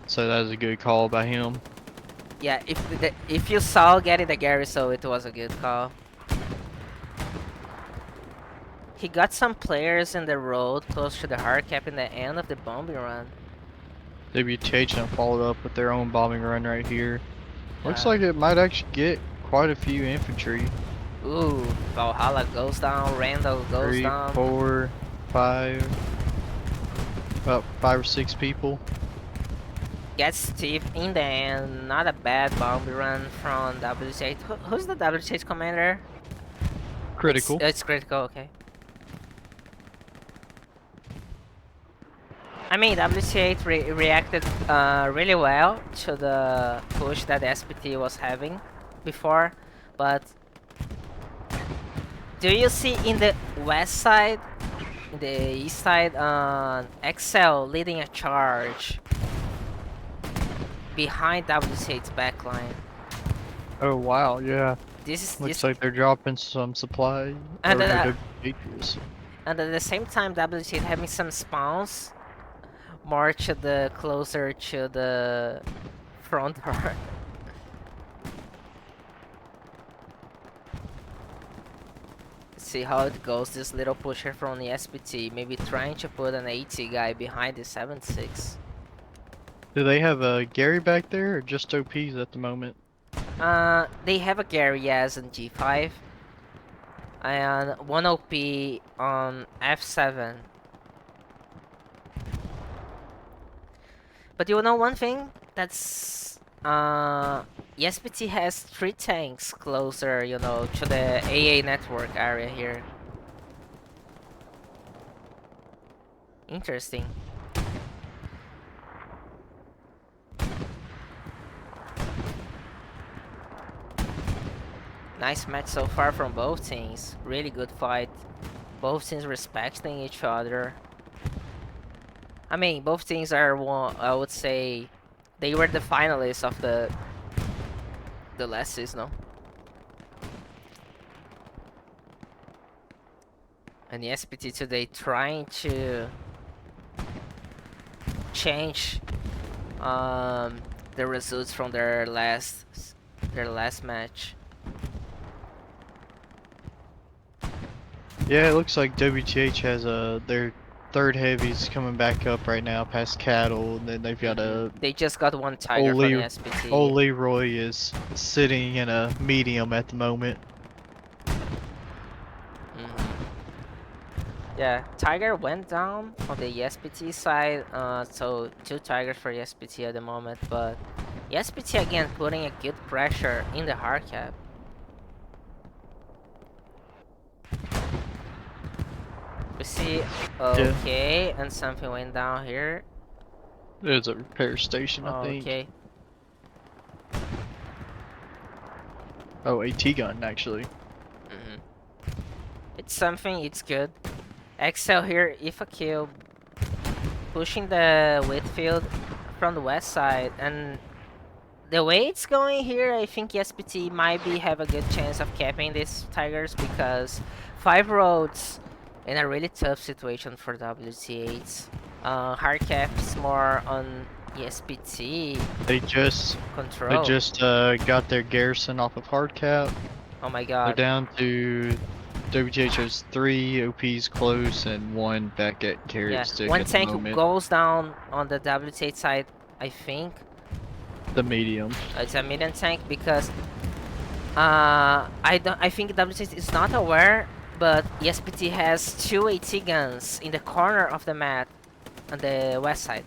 So that was a good call by him. Yeah, if you saw getting the Gary, so it was a good call. He got some players in the road close to the hard cap in the end of the bombing run. WTH and followed up with their own bombing run right here. Looks Yeah. like it might actually get quite a few infantry. Ooh, Valhalla goes down, Randall goes 3, down. 4, 5, about 5 or 6 people. Gets Steve in the end. Not a bad bombing run from WTH. Who's the WTH commander? Critical. It's critical, okay. I mean, WTH reacted really well to the push that the SPT was having before, but do you see in the west side, in the east side, Excel leading a charge behind WTH's backline? Oh wow, yeah. This is Looks this, like they're dropping some supply. and Oh no, uh, WTH is. and at the same time, WTH having some spawns more to the closer to the front door. See how it goes. This little pusher from the SPT, maybe trying to put an 80 guy behind the 7.6. Do they have a Gary back there or just OPs at the moment? They have a Gary Yaz on G5 and one OP on F7. But you know one thing? That's SPT has 3 tanks closer, to the AA network area here. Interesting. Nice match so far from both teams. Really good fight. Both teams respecting each other. I mean, both teams are one. I would say they were the finalists of the last season, no? And the SPT today trying to change the results from their last match. Yeah, it looks like WTH has their third heavies coming back up right now past cattle, and then they've got a They just got one Tiger old, from the Le SPT. old Leroy is sitting in a medium at the moment. Yeah, Tiger went down on the ESPT side, so 2 Tigers for ESPT at the moment, but ESPT again putting a good pressure in the hard cap. We see, Yeah, okay, and something went down here. there's a repair station, I think. Okay, Oh, AT gun actually. it's something, it's good. Excel here, if a kill, pushing the Whitfield from the west side, and the way it's going here, I think ESPT might have a good chance of capping these Tigers because 5 roads in a really tough situation for WTH. Hard caps more on ESPT They just control. got their garrison off of hard cap. Oh my They're god. down to WTH has 3 OPs close and 1 back at carrot Yeah, stick one at the tank moment. goes down on the WTH side, I think. The medium. It's a medium tank because I think WTH is not aware, but ESPT has 2 AT guns in the corner of the map on the west side,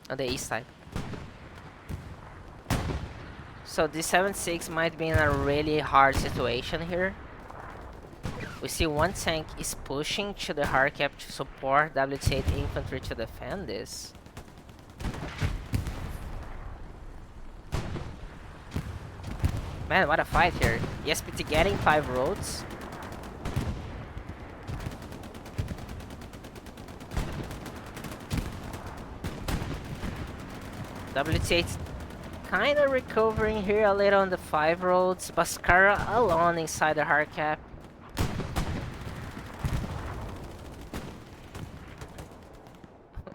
on the east side. So the 7.6 might be in a really hard situation here. We see one tank is pushing to the hard cap to support WTH infantry to defend this. Man, what a fight here. ESPT getting 5 roads. WTH kind of recovering here a little on the 5 roads. Bascara alone inside the hard cap.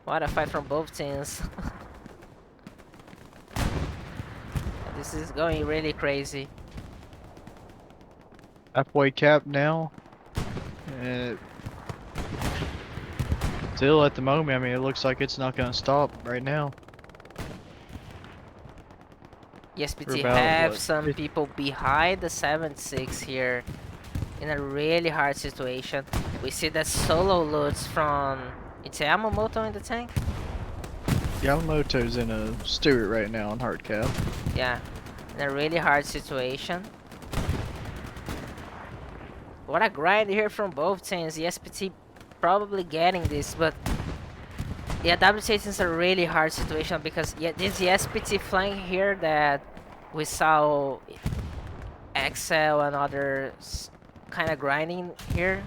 What a fight from both teams. This is going really crazy. Halfway cap now. Uh, Still at the moment, I mean, it looks like it's not gonna stop right now. We're ESPT about, have what, some people behind the 7-6 here in a really hard situation. We see that solo loots from... It's Yamamoto in the tank? Yamamoto's in a Stewart right now on hard cap. Yeah, in a really hard situation. What a grind here from both teams. ESPT probably getting this, but yeah, WTH is a really hard situation because yeah, this ESPT flank here that we saw Excel and others kind of grinding here,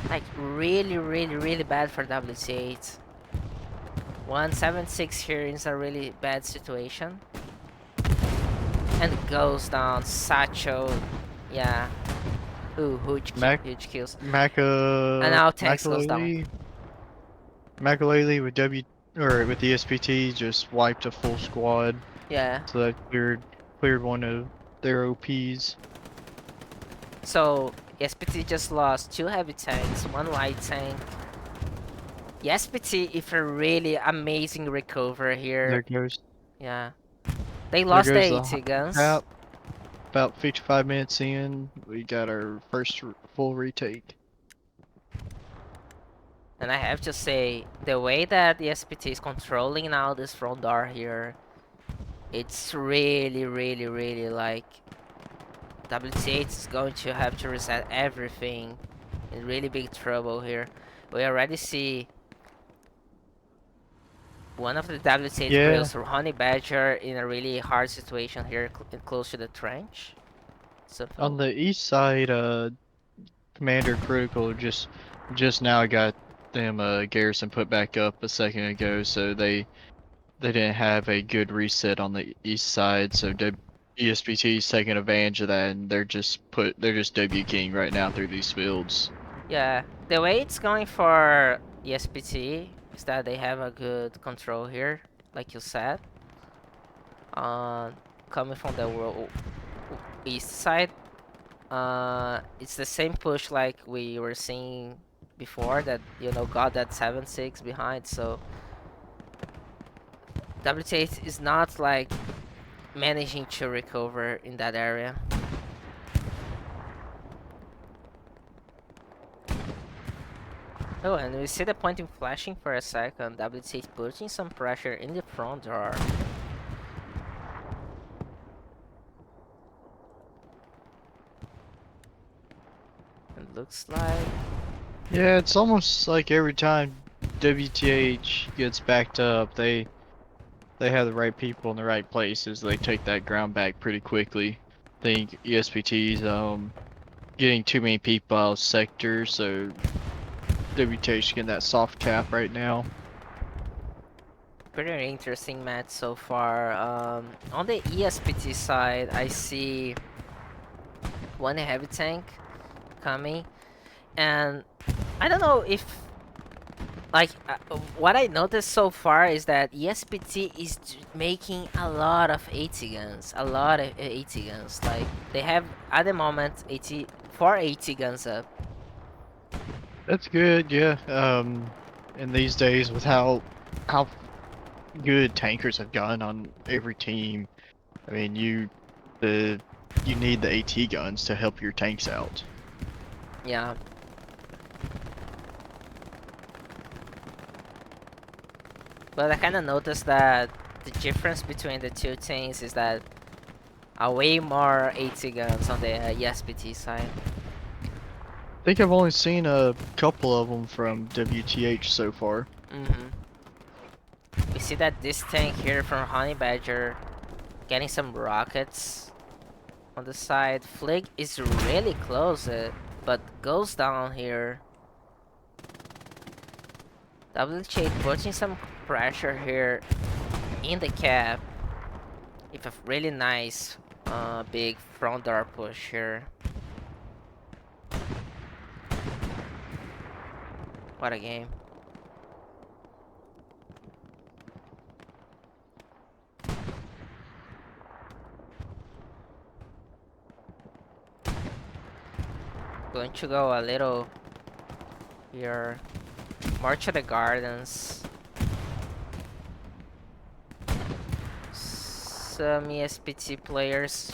like really bad for WTH. 176 here is a really bad situation. And goes down. Sacho, yeah. Ooh, Mac huge kills. And Maca now Tanks goes down. Makalele Makalele with with ESPT just wiped a full squad. Yeah. So that cleared one of their OPs. So SPT just lost 2 heavy tanks, 1 light tank. SPT if a really amazing recover here. There goes Yeah. They there lost the goes the 80 guns. cap. About 55 minutes in, we got our first full retake. And I have to say, the way that the SPT is controlling now this front door here, it's really like WTH is going to have to reset everything. In really big trouble here. We already see one of the WTH Yeah, players, Honey Badger, in a really hard situation here, close to the trench. So, on the east side, Commander Critical just now got them garrison put back up a second ago, so they didn't have a good reset on the east side, so ESPT is taking advantage of that, and they're just W King right now through these fields. yeah, the way it's going for ESPT is that they have a good control here, like you said. Uh, Coming from the east side, it's the same push like we were seeing before that, got that 7-6 behind, so WTH is not like managing to recover in that area. Oh, and we see the pointing flashing for a second. WTH putting some pressure in the front door. It looks like... Yeah, it's almost like every time WTH gets backed up, they have the right people in the right places. They take that ground back pretty quickly. I think ESPT's getting too many people out of sector, so WTH getting that soft cap right now. Pretty interesting match so far. On the ESPT side, I see 1 heavy tank coming. And I don't know if... Like, what I noticed so far is that ESPT is making a lot of 80 guns. A lot of 80 guns. Like, they have, at the moment, 80 guns up. That's good, yeah. In these days, with how good tankers have gotten on every team, I mean, you need the AT guns to help your tanks out. Yeah. But I kind of noticed that the difference between the two teams is that are way more 80 guns on the ESPT side. I think I've only seen a couple of them from WTH so far. We see that this tank here from Honey Badger getting some rockets on the side. Flig is really close, but goes down here. WTH putting some pressure here in the cap. With a really nice big front door push here. What a game. Going to go a little here. More to the gardens. Some ESPT players.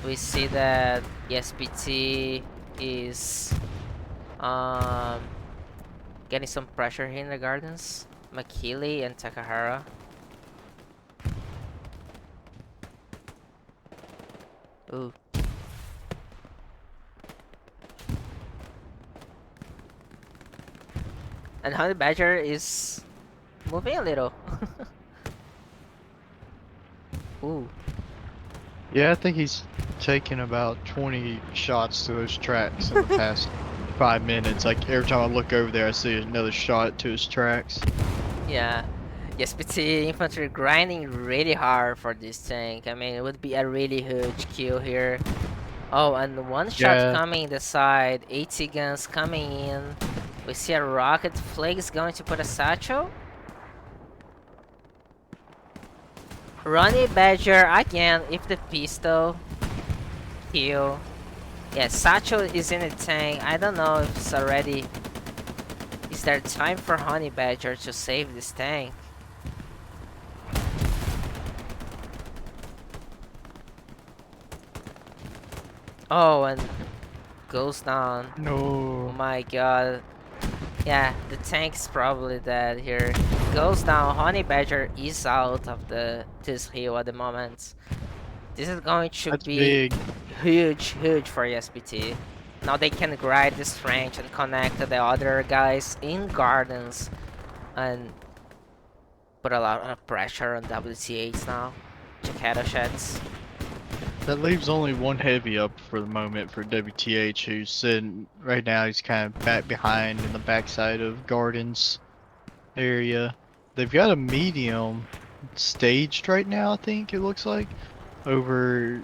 We see that ESPT is um, getting some pressure here in the gardens. Makili and Takahara. Ooh. And Honey Badger is moving a little. Ooh. Yeah, I think he's taken about 20 shots to those tracks in the past 5 minutes. Like every time I look over there, I see another shot to his tracks. Yeah. ESPT infantry grinding really hard for this tank. I mean, it would be a really huge kill here. Oh, and one shot Yeah, coming the side. 80 guns coming in. We see a rocket. Flag is going to put a satchel. Ronnie Badger again if the pistol kill. Yeah, satchel is in the tank. I don't know if it's already. Is there time for Honey Badger to save this tank? Oh, and goes down. Oh no. my god. Yeah, the tank's probably dead here. Goes down. Honey Badger is out of this hill at the moment. This is going to That's be big. huge for ESPT. Now they can grind this range and connect to the other guys in gardens and put a lot of pressure on WTH now. Jaqueta sheds. That leaves only one heavy up for the moment for WTH, who's sitting right now. He's kind of back behind in the backside of Gardens area. They've got a medium staged right now, I think it looks like, over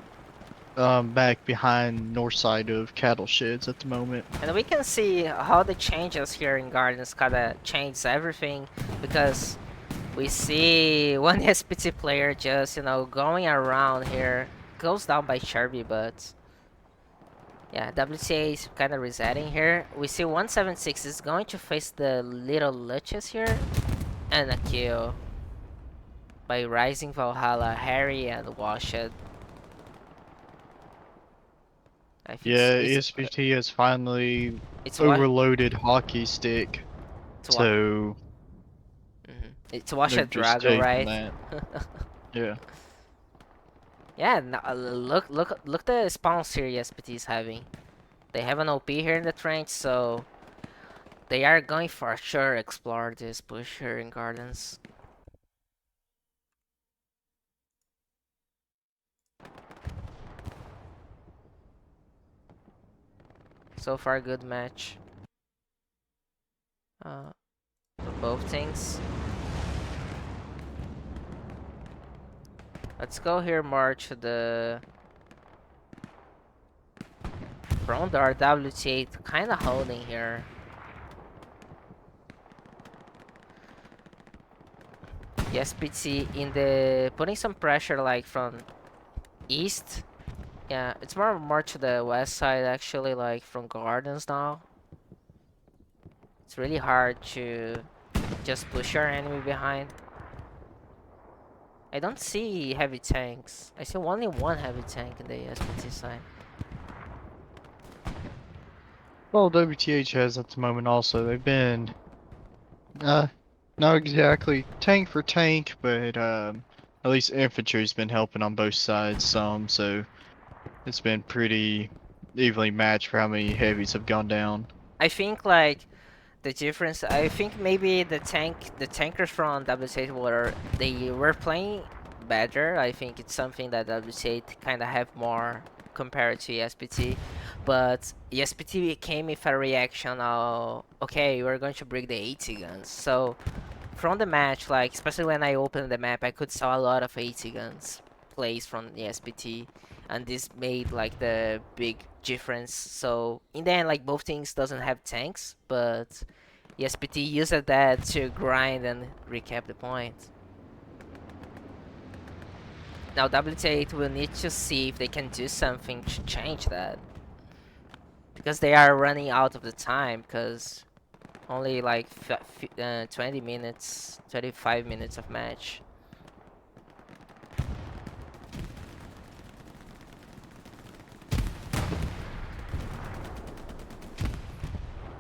back behind north side of cattle sheds at the moment. And we can see how the changes here in gardens kinda change everything because we see one SPT player just, going around here. Goes down by Sherby, but yeah, WTA is kind of resetting here. We see 176 is going to face the little Luches here. And a kill by Rising Valhalla, Harry, and Washed. I think Yeah, ESPT has finally it's what overloaded hockey stick, it's what so it's they're Washed just Drago, taking right? that. Yeah. Yeah, look the spawn series SPT is having. They have an OP here in the trench, so they are going for sure explore this bush here in gardens. So far, good match. For both things. Let's go here more to the front door. WT8 kind of holding here. Yes, PT in the putting some pressure like from east. Yeah, it's more to the west side actually, like from gardens now. It's really hard to just push your enemy behind. I don't see heavy tanks. I see only one heavy tank in the SPT side. Well, WTH has at the moment also. They've been uh not exactly tank for tank, but at least infantry's been helping on both sides some, so it's been pretty evenly matched for how many heavies have gone down. I think like the difference. I think maybe the tankers from WC8 were playing better. I think it's something that WC8 kind of have more compared to ESPT, but ESPT came with a reaction of okay, we're going to bring the 80 guns. So from the match, like especially when I opened the map, I could saw a lot of 80 guns plays from the SPT, and this made like the big difference. So in the end, like both teams doesn't have tanks, but SPT used that to grind and recap the point. Now WTH will need to see if they can do something to change that. Because they are running out of the time, because only like 20 minutes, 25 minutes of match.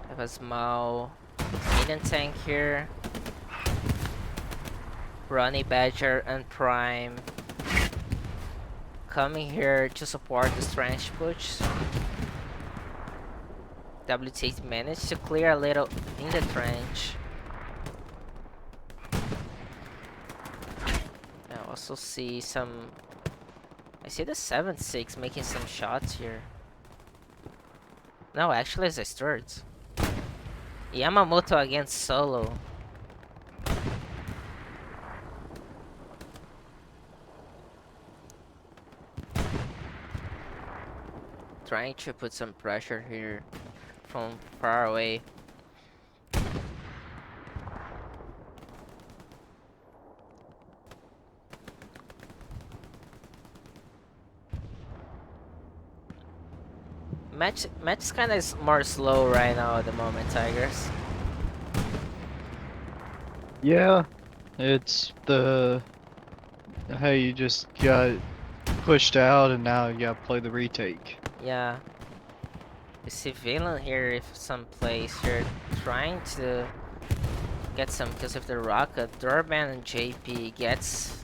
Have a small medium tank here. Ronnie Badger and Prime coming here to support the trench push. WTH managed to clear a little in the trench. I also see some... I see the 7-6 making some shots here. No, actually it's a Sturz. Yamamoto against Solo. Trying to put some pressure here from far away. Match is kind of more slow right now at the moment, Tigers. Yeah, it's the how you just got pushed out and now you gotta play the retake. Yeah. You see Valen here if some place here trying to get some because of the rocket. Durban and JP gets...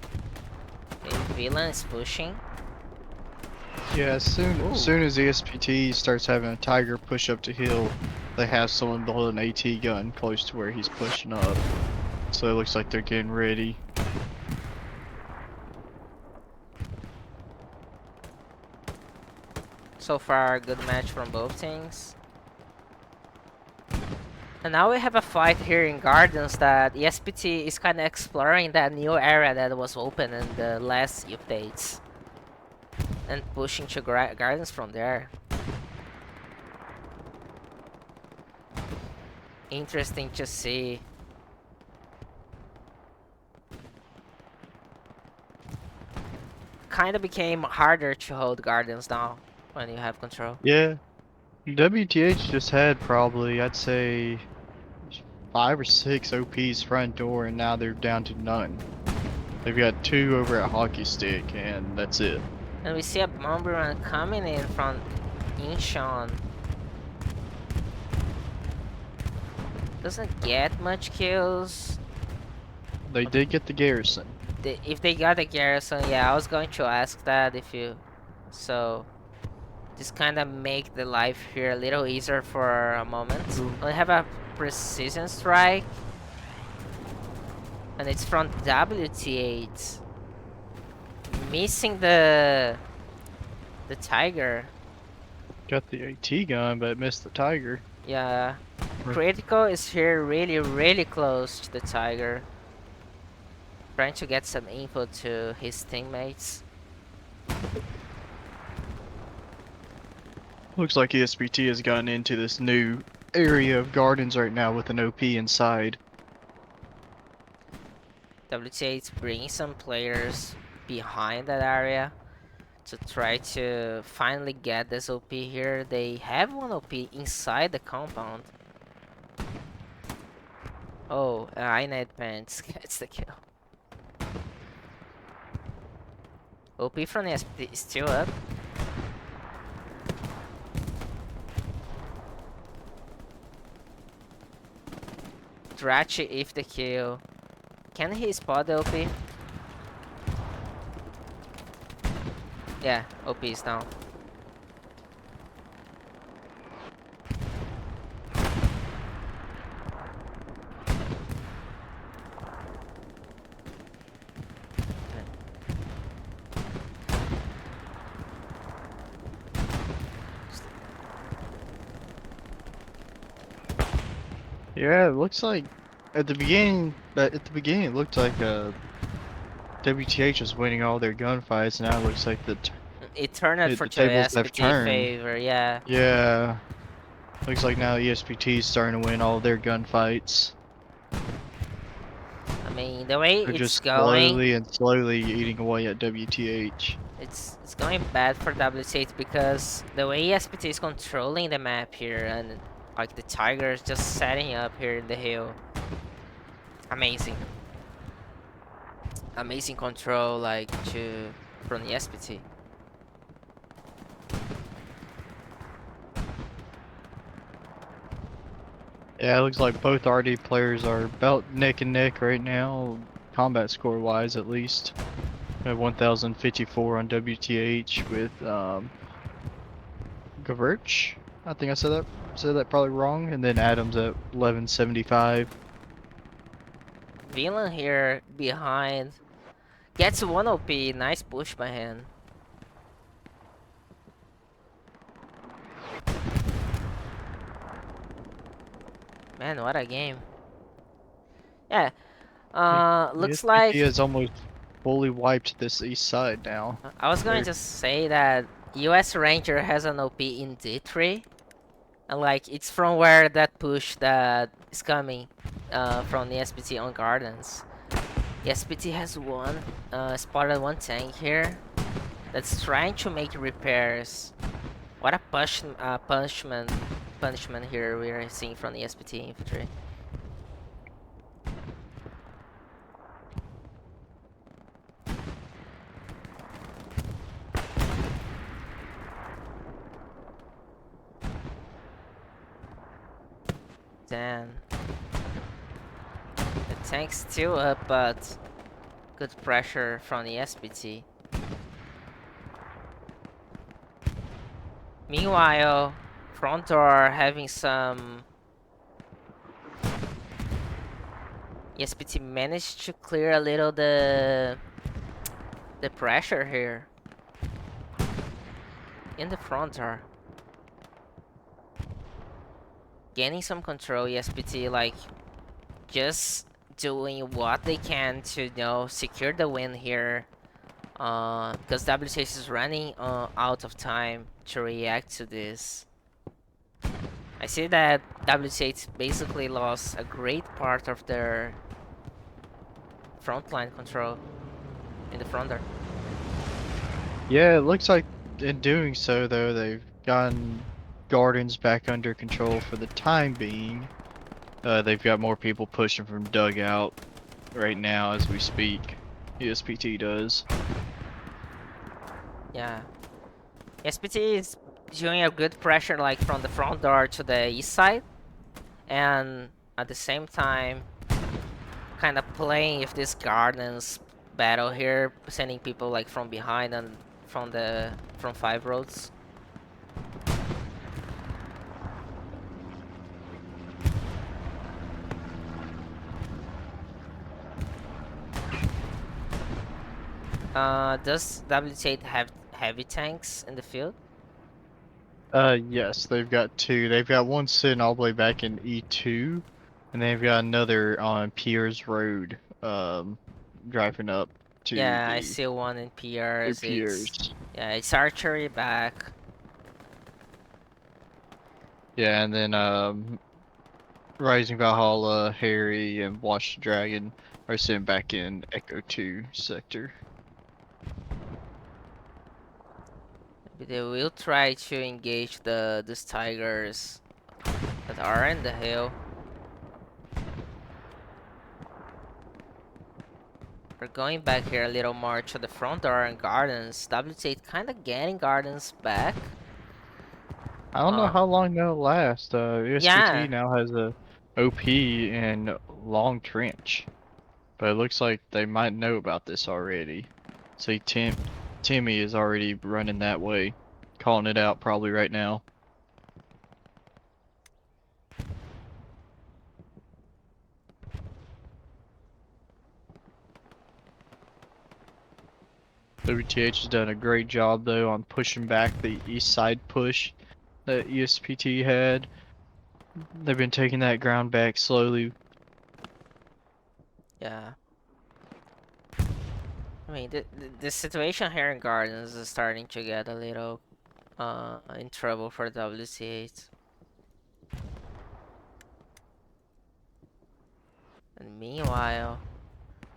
Okay, Valen is pushing. Yeah, as soon as ESPT starts having a Tiger push up to hill, they have someone build an AT gun close to where he's pushing up. So it looks like they're getting ready. So far, good match from both teams. And now we have a fight here in Gardens that ESPT is kind of exploring that new area that was open in the last updates. And pushing to Gardens from there. Interesting to see. Kind of became harder to hold Gardens now when you have control. Yeah, WTH just had probably, I'd say, 5 or 6 OPs front door, and now they're down to none. They've got 2 over at Hockey Stick, and that's it. And we see a bomber run coming in from Incheon. Doesn't get much kills. They did get the garrison. If they got a garrison, yeah, I was going to ask that if you... So, just kind of make the life here a little easier for a moment. We have a precision strike. And it's from WTH. Missing the Tiger. Got the AT gun, but missed the Tiger. Yeah. Critical is here really, really close to the Tiger. Trying to get some info to his teammates. Looks like ESPT has gotten into this new area of gardens right now with an OP inside. WTA is bringing some players behind that area to try to finally get this OP here. They have one OP inside the compound. Oh, Inet Pants gets the kill. OP from the SPT is still up. Drachi if the kill. Can he spot the OP? Yeah, OP is down. Yeah, it looks like at the beginning it looked like WTH was winning all their gunfights. Now it looks like It turned for the tables have SPT turned. favor, yeah. Yeah, looks like now ESPT is starting to win all their gunfights. mean, the way They're it's just going, slowly and slowly eating away at WTH. it's going bad for WTH because the way ESPT is controlling the map here and like the Tigers just setting up here in the hill. Amazing. Amazing control like to from ESPT. Yeah, it looks like both RD players are about neck and neck right now, combat score wise at least. We have 1054 on WTH with Gaverch. I think I said that probably wrong, and then Adams at 1175. Villain here behind gets 1 OP. Nice push by him. Man, what a game. Yeah. Looks ESPT like has almost fully wiped this east side now. I was going They're to say that US Ranger has an OP in D3. And like it's from where that push that is coming from the SPT on Gardens. The SPT has spotted one tank here that's trying to make repairs. What a punishment here we are seeing from the SPT infantry. Damn. The tank's still up, but good pressure from the SPT. Meanwhile, front door having some. ESPT managed to clear a little the pressure here in the front door. Gaining some control, ESPT like just doing what they can to secure the win here. Because WTH is running out of time to react to this. I see that WTH basically lost a great part of their frontline control in the front there. Yeah, it looks like in doing so though they've gotten Gardens back under control for the time being. They've got more people pushing from dugout right now as we speak. ESPT does. Yeah. SPT is doing a good pressure like from the front door to the east side, and at the same time kind of playing with this gardens battle here, sending people like from behind and from 5 roads. Does WT8 have heavy tanks in the field? Yes, they've got two. They've got one sitting all the way back in E2, and they've got another on Piers Road, driving up to Yeah, I see one in their PRs. It's piers. yeah, it's archery back. Yeah, and then Rising Valhalla, Harry, and Watch the Dragon are sitting back in Echo 2 sector. Maybe they will try to engage these tigers that are in the hill. We're going back here a little more to the front door and gardens. WT8 kind of getting gardens back. I don't know Uh, how long that'll last. yeah, USPT now has a OP and long trench, but it looks like they might know about this already. See, Timmy is already running that way, calling it out probably right now. WTH has done a great job though on pushing back the east side push that ESPT had. They've been taking that ground back slowly. yeah. I mean, the situation here in gardens is starting to get a little in trouble for WT8. And meanwhile,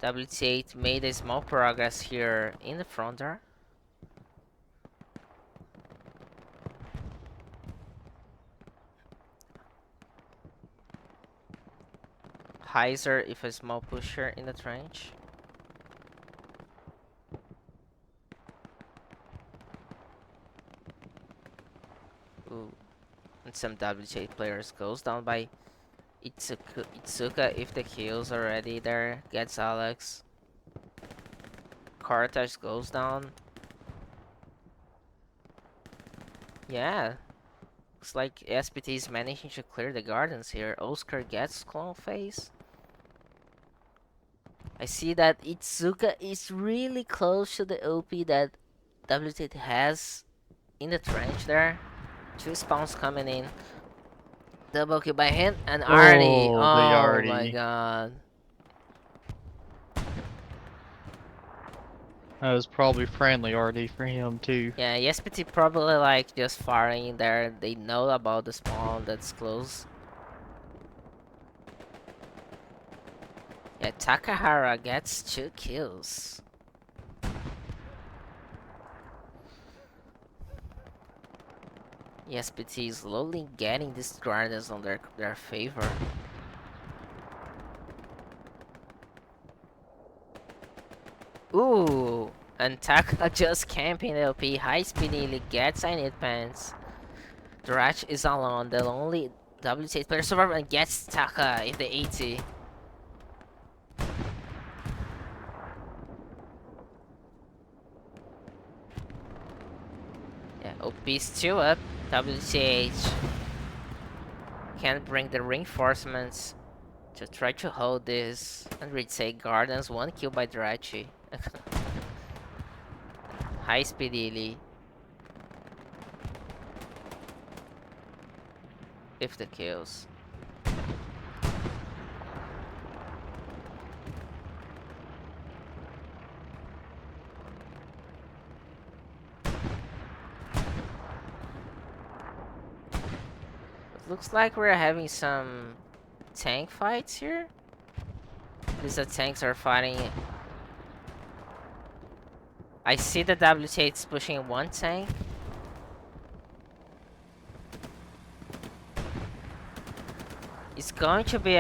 WTH made a small progress here in the front door. Heiser if a small pusher in the trench. Ooh. And some WTH players goes down by Itsuka if the kill's already there. Gets Alex. Cortez goes down. Yeah. Looks like SPT is managing to clear the gardens here. Oscar gets clone phase. I see that Itsuka is really close to the OP that WTH has in the trench there. 2 spawns coming in. Double kill by him and Artie. Oh, they Oh my already. god. That was probably friendly already for him too. Yeah, ESPT probably like just firing in there. They know about the spawn that's close. Yeah, Takahara gets 2 kills. ESPT is slowly getting these gardens on their favor. Ooh, and Taka just camping LP. High speed nearly gets I need pants. Dratch is alone, the only WTH player survivor and gets Taka in the 80. Yeah, OP still up. WTH can't bring the reinforcements to try to hold this and retake gardens. 1 kill by Drachi. High speed Ely. If the kills. It looks like we're having some tank fights here. These tanks are fighting. I see the WTH pushing 1 tank. It's going to be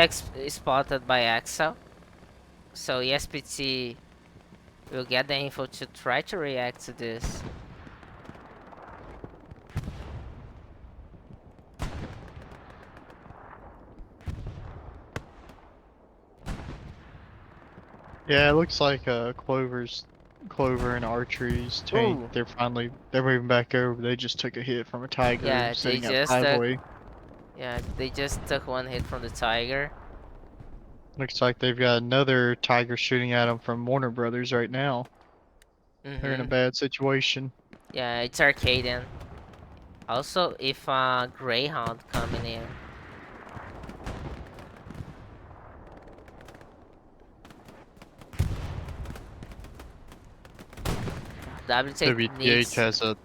spotted by Axel. So ESPT will get the info to try to react to this. Yeah, it looks like Clover and Archery's tank. Ooh, They're moving back over. They just took a hit from a Tiger yeah, sitting up highway. they just took 1 hit from the Tiger. Looks like they've got another Tiger shooting at them from Warner Brothers right now. They're in a Mm-hmm. bad situation. Yeah, it's Arcadian. Also, if Greyhound coming in. WTH WTH needs. has a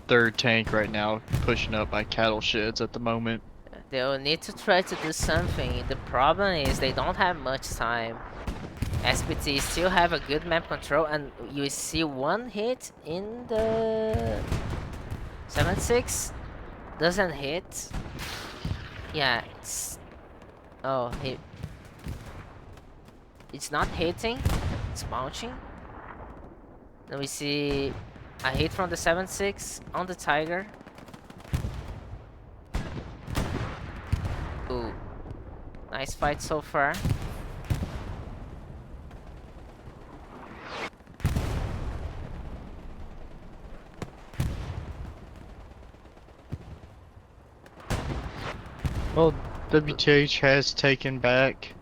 third tank right now pushing up by cattle sheds at the moment. They'll need to try to do something. The problem is they don't have much time. SPT still have a good map control, and you see 1 hit in the 7-6 doesn't hit. Yeah, oh, it's not hitting. It's bouncing. Then we see a hit from the 7-6 on the Tiger. Ooh, nice fight so far. Well, WTH has taken back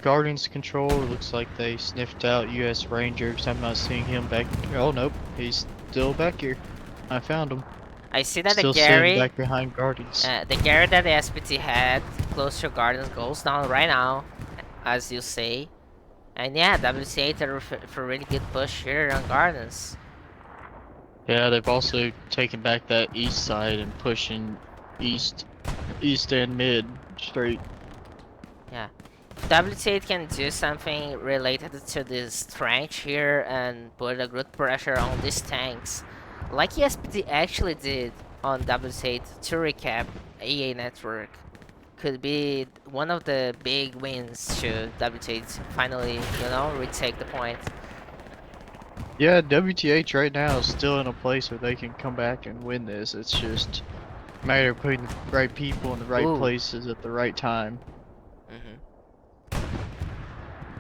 Guardian's control. It looks like they sniffed out US Rangers. I'm not seeing him back. Oh, nope. He's still back here. I found him. I see that Still sitting back behind Guardians. The Gary that the SPT had close to Gardens goes down right now, as you say. And yeah, WCA for a really good push here on Gardens. Yeah, they've also taken back that east side and pushing east and mid straight. Yeah, WTH can do something related to this trench here and put a good pressure on these tanks, like ESPT actually did on WTH. To recap, AA network could be one of the big wins to WTH finally, retake the point. Yeah, WTH right now is still in a place where they can come back and win this. It's just a matter of putting the right people in the right Ooh. places at the right time. hmm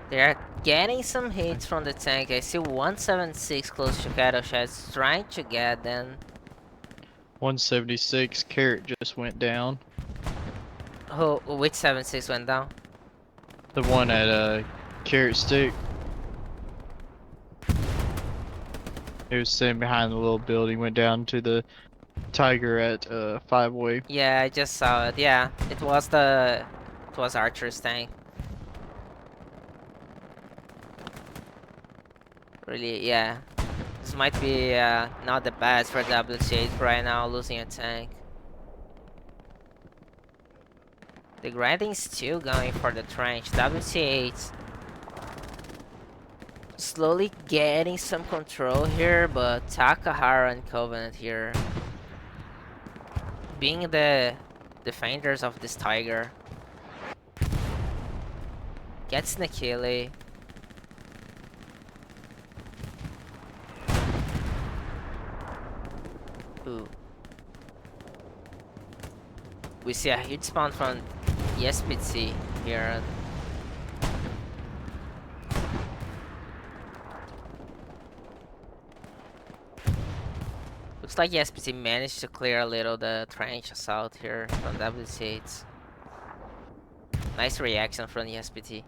They're getting some hits from the tank. I see 176 close to Cattle Sheds trying to get them. 176, Carrot just went down. Oh, which 76 went down? The one at Carrot Stick. He was sitting behind the little building, went down to the Tiger at 5-way. Yeah, I just saw it. Yeah, it was Archer's tank. Really, yeah. This might be not the best for WTH right now, losing a tank. The grinding's still going for the trench. WTH slowly getting some control here, but Takahara and Covenant here being the defenders of this Tiger. Gets Nikili. Ooh. We see a huge spawn from ESPT here. Looks like ESPT managed to clear a little the trench assault here from WTH. Nice reaction from ESPT.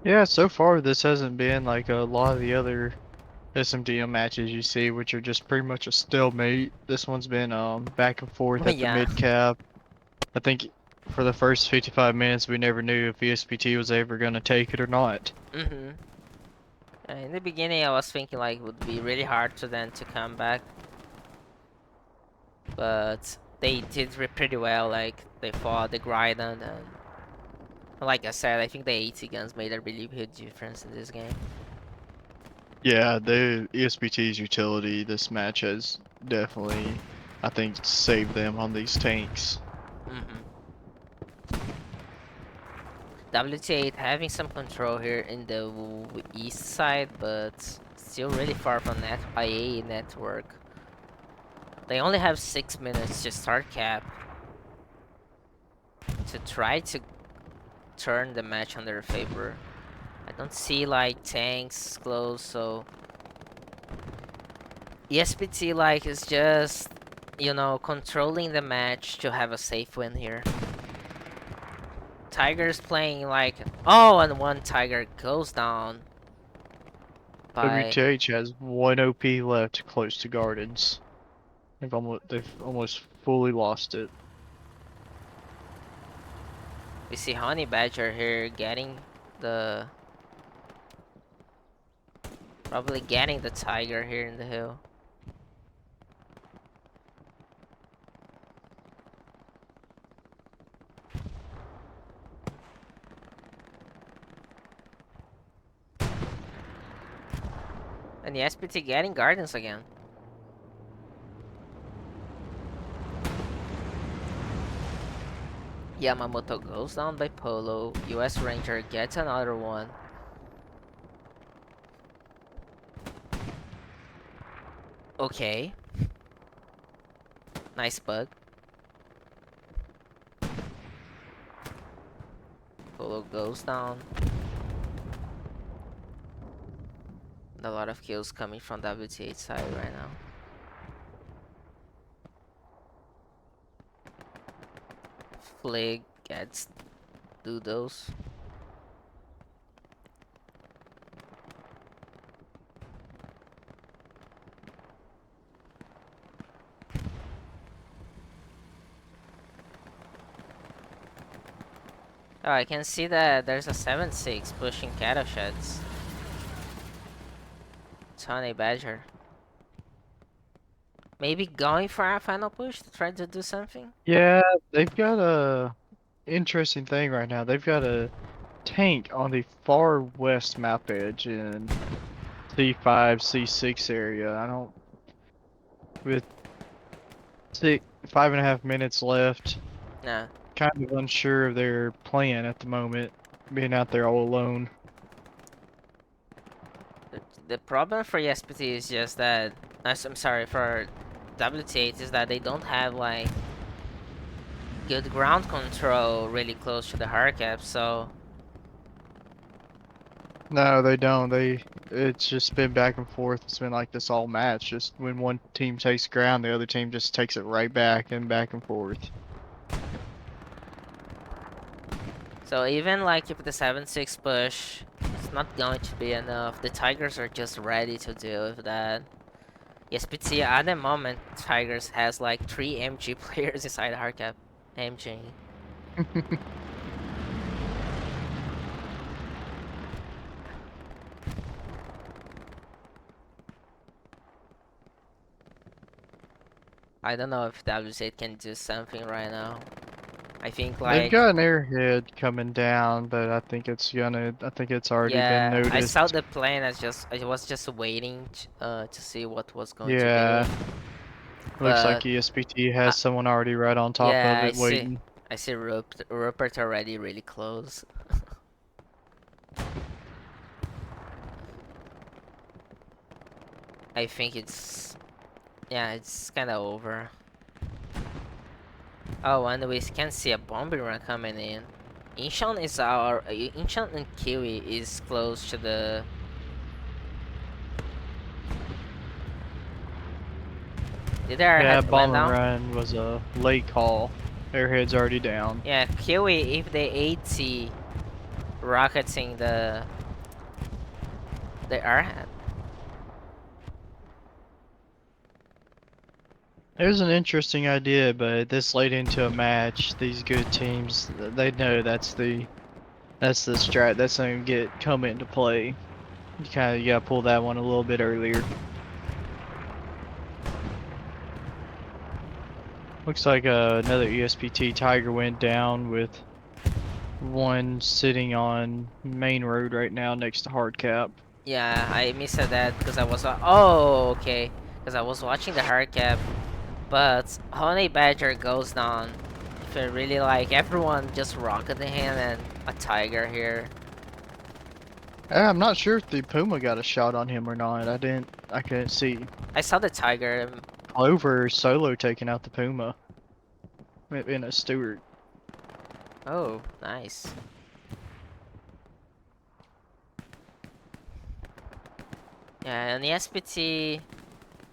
Yeah, so far this hasn't been like a lot of the other SMDM matches you see, which are just pretty much a stalemate. This one's been back and forth at the Yeah. mid cap. I think for the first 55 minutes we never knew if ESPT was ever gonna take it or not. Mm-hmm. In the beginning, I was thinking like it would be really hard to them to come back, but they did pretty well. Like they fought the Grydon, and like I said, I think the 80 guns made a really huge difference in this game. Yeah, the ESPT's utility this match has definitely, I think, saved them on these tanks. Mm-hmm. WT8 having some control here in the east side, but still really far from that IA network. They only have 6 minutes to start cap to try to turn the match on their favor. I don't see like tanks close, so ESPT like is just controlling the match to have a safe win here. Tiger's playing like, oh, and one Tiger goes down by WTH has 1 OP left close to Gardens. They've almost fully lost it. we see Honey Badger here the probably getting the Tiger here in the hill. And the SPT getting Gardens again. Yamamoto goes down by Polo. US Ranger gets another one. Okay. Nice bug. Polo goes down. A lot of kills coming from WTH side right now. Flig gets Doodles. Oh, I can see that there's a 7-6 pushing cattle sheds. Tony Badger. Maybe going for a final push to try to do something? Yeah, they've got a interesting thing right now. They've got a tank on the far west map edge in C5, C6 area. I don't with 5.5 minutes left. No. Kind of unsure of their plan at the moment, being out there all alone. The problem for ESPT is just that. I'm sorry, for WTH is that they don't have like good ground control really close to the hard cap, so No, they don't. It's just been back and forth. It's been like this all match. Just when one team takes ground, the other team just takes it right back and forth. so even like if the 7-6 push, it's not going to be enough. The Tigers are just ready to deal with that. ESPT at the moment, Tigers has like 3 MG players inside hard cap. MG. I don't know if WZ can do something right now. I think They've like got an airhead coming down, but I think it's already been yeah, I saw noticed. the plane as just I was just waiting to see what was going to be. Yeah, looks like But ESPT uh, has someone already right on top of yeah, it waiting. I see Rupert already really close. I think it's yeah, it's kind of over. Oh, and we can see a bombing run coming in. Incheon and Kiwi is close to the. Did their Yeah, head bomb went and down? run was a late call. Airhead's already down. Yeah, Kiwi if they AT rocketing the airhead. It was an interesting idea, but this late into a match, these good teams, they know that's the strat that's gonna come into play. You gotta pull that one a little bit earlier. Looks like another ESPT Tiger went down with one sitting on main road right now next to hard cap. Yeah, I missed that because I was oh okay, because I was watching the hard cap, but Honey Badger goes down. If I really like everyone just rocketing him and a tiger here. I'm not sure if the Puma got a shot on him or not. I couldn't see. I saw the tiger. Clover solo taking out the Puma in a Stewart. Oh, nice. Yeah, and the SPT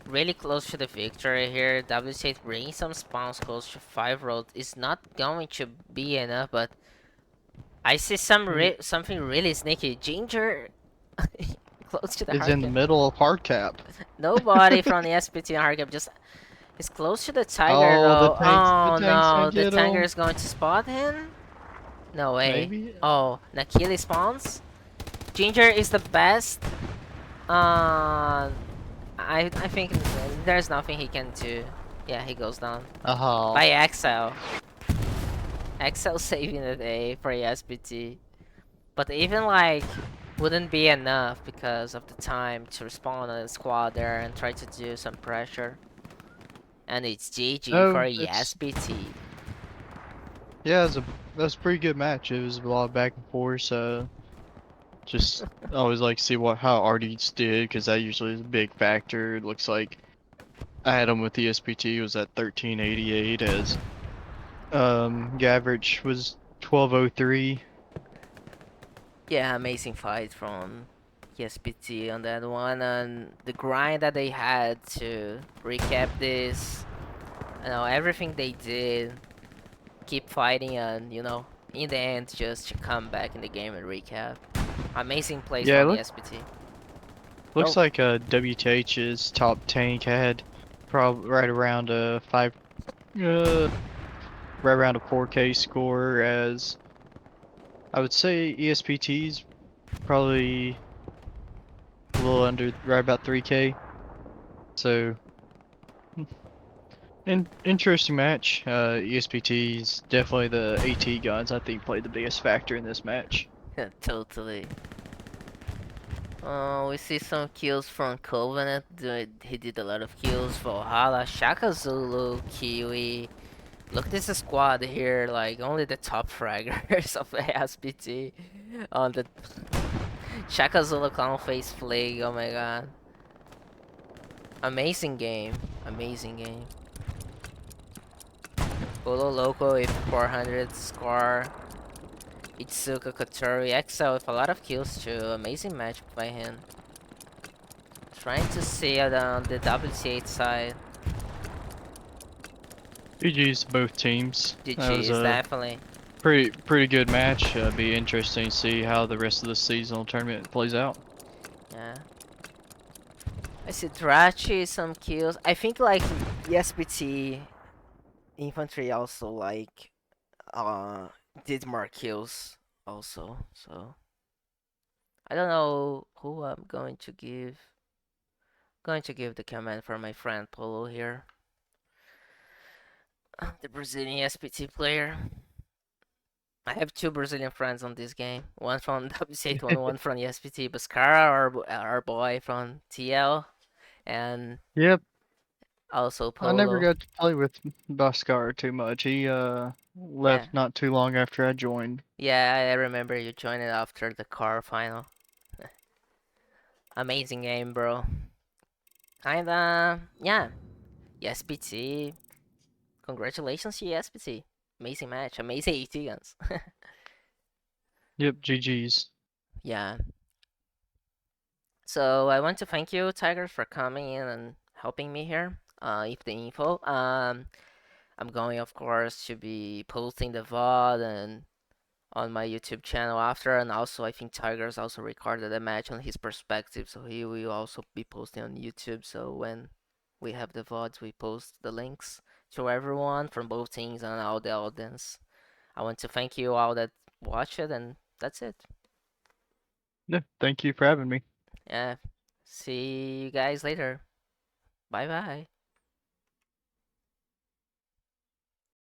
really close to the victory here. WC bringing some spawns close to 5 road is not going to be enough, but I see something really sneaky. Ginger close to the Is hard in the cap. middle of hard cap. Nobody from the SPT hard cap just is close to the tiger Oh, though. the Oh tank's gonna no, the get tiger him. is going to spot him? No way. Maybe. Oh, Nakili spawns? Ginger is the best. I think there's nothing he can do. Yeah, he goes down. Aha. By Excel. Excel saving the day for ESPT. But even like wouldn't be enough because of the time to respawn on the squad there and try to do some pressure. And it's GG for No, it's ESPT. yeah, that was a pretty good match. It was a lot of back and forth. Just always like to see how Arties did because that usually is a big factor. It looks like I had him with ESPT was at 1388 as average was 1203. Yeah, amazing fight from ESPT on that one, and the grind that they had to recap this. Everything they did, keep fighting, and in the end, just to come back in the game and recap. Amazing plays Yeah, from ESPT. looks Oh, like WTH's top tank had probably right around a right around a 4K score as I would say ESPT's probably a little under, right about 3K. So, interesting match. ESPT's definitely the AT guns, I think, played the biggest factor in this match. Totally. We see some kills from Covenant. He did a lot of kills. Valhalla, Shaka Zulu, Kiwi. Look at this squad here, like only the top fraggers of ASPT on the Shaka Zulu Clown Face Flag. Oh my god. Amazing game. Amazing game. Polo Loco with 400 score. Itsuka Kotori XL with a lot of kills too. Amazing match by him. Trying to see it on the WTH side. GG's to both teams. That was GG's a definitely. pretty good match. Be interesting to see how the rest of the seasonal tournament plays out. Yeah. I see Drachi some kills. I think like ESPT infantry also like uh did more kills also. So I don't know who I'm going to give the command for my friend Polo here. The Brazilian ESPT player. I have two Brazilian friends on this game. One from WC8, one from ESPT. Bascara, our boy from TL, and Yep, also I never Polo. got to play with Bhaskar too much. He Yeah, left not too long after I joined. yeah, I remember you joined it after the car final. Amazing game, bro. And yeah, ESPT. Congratulations, ESPT. Amazing match, amazing AT guns. Yep, GG's. Yeah. So I want to thank you, Tiger, for coming in and helping me here. If the info. I'm going, of course, to be posting the VOD and on my YouTube channel after, and also I think Tiger's also recorded a match on his perspective, so he will also be posting on YouTube. So when we have the VODs, we post the links to everyone from both teams and all the audience. I want to thank you all that watch it, and that's it. Yeah, thank you for having me. Yeah, see you guys later. Bye bye.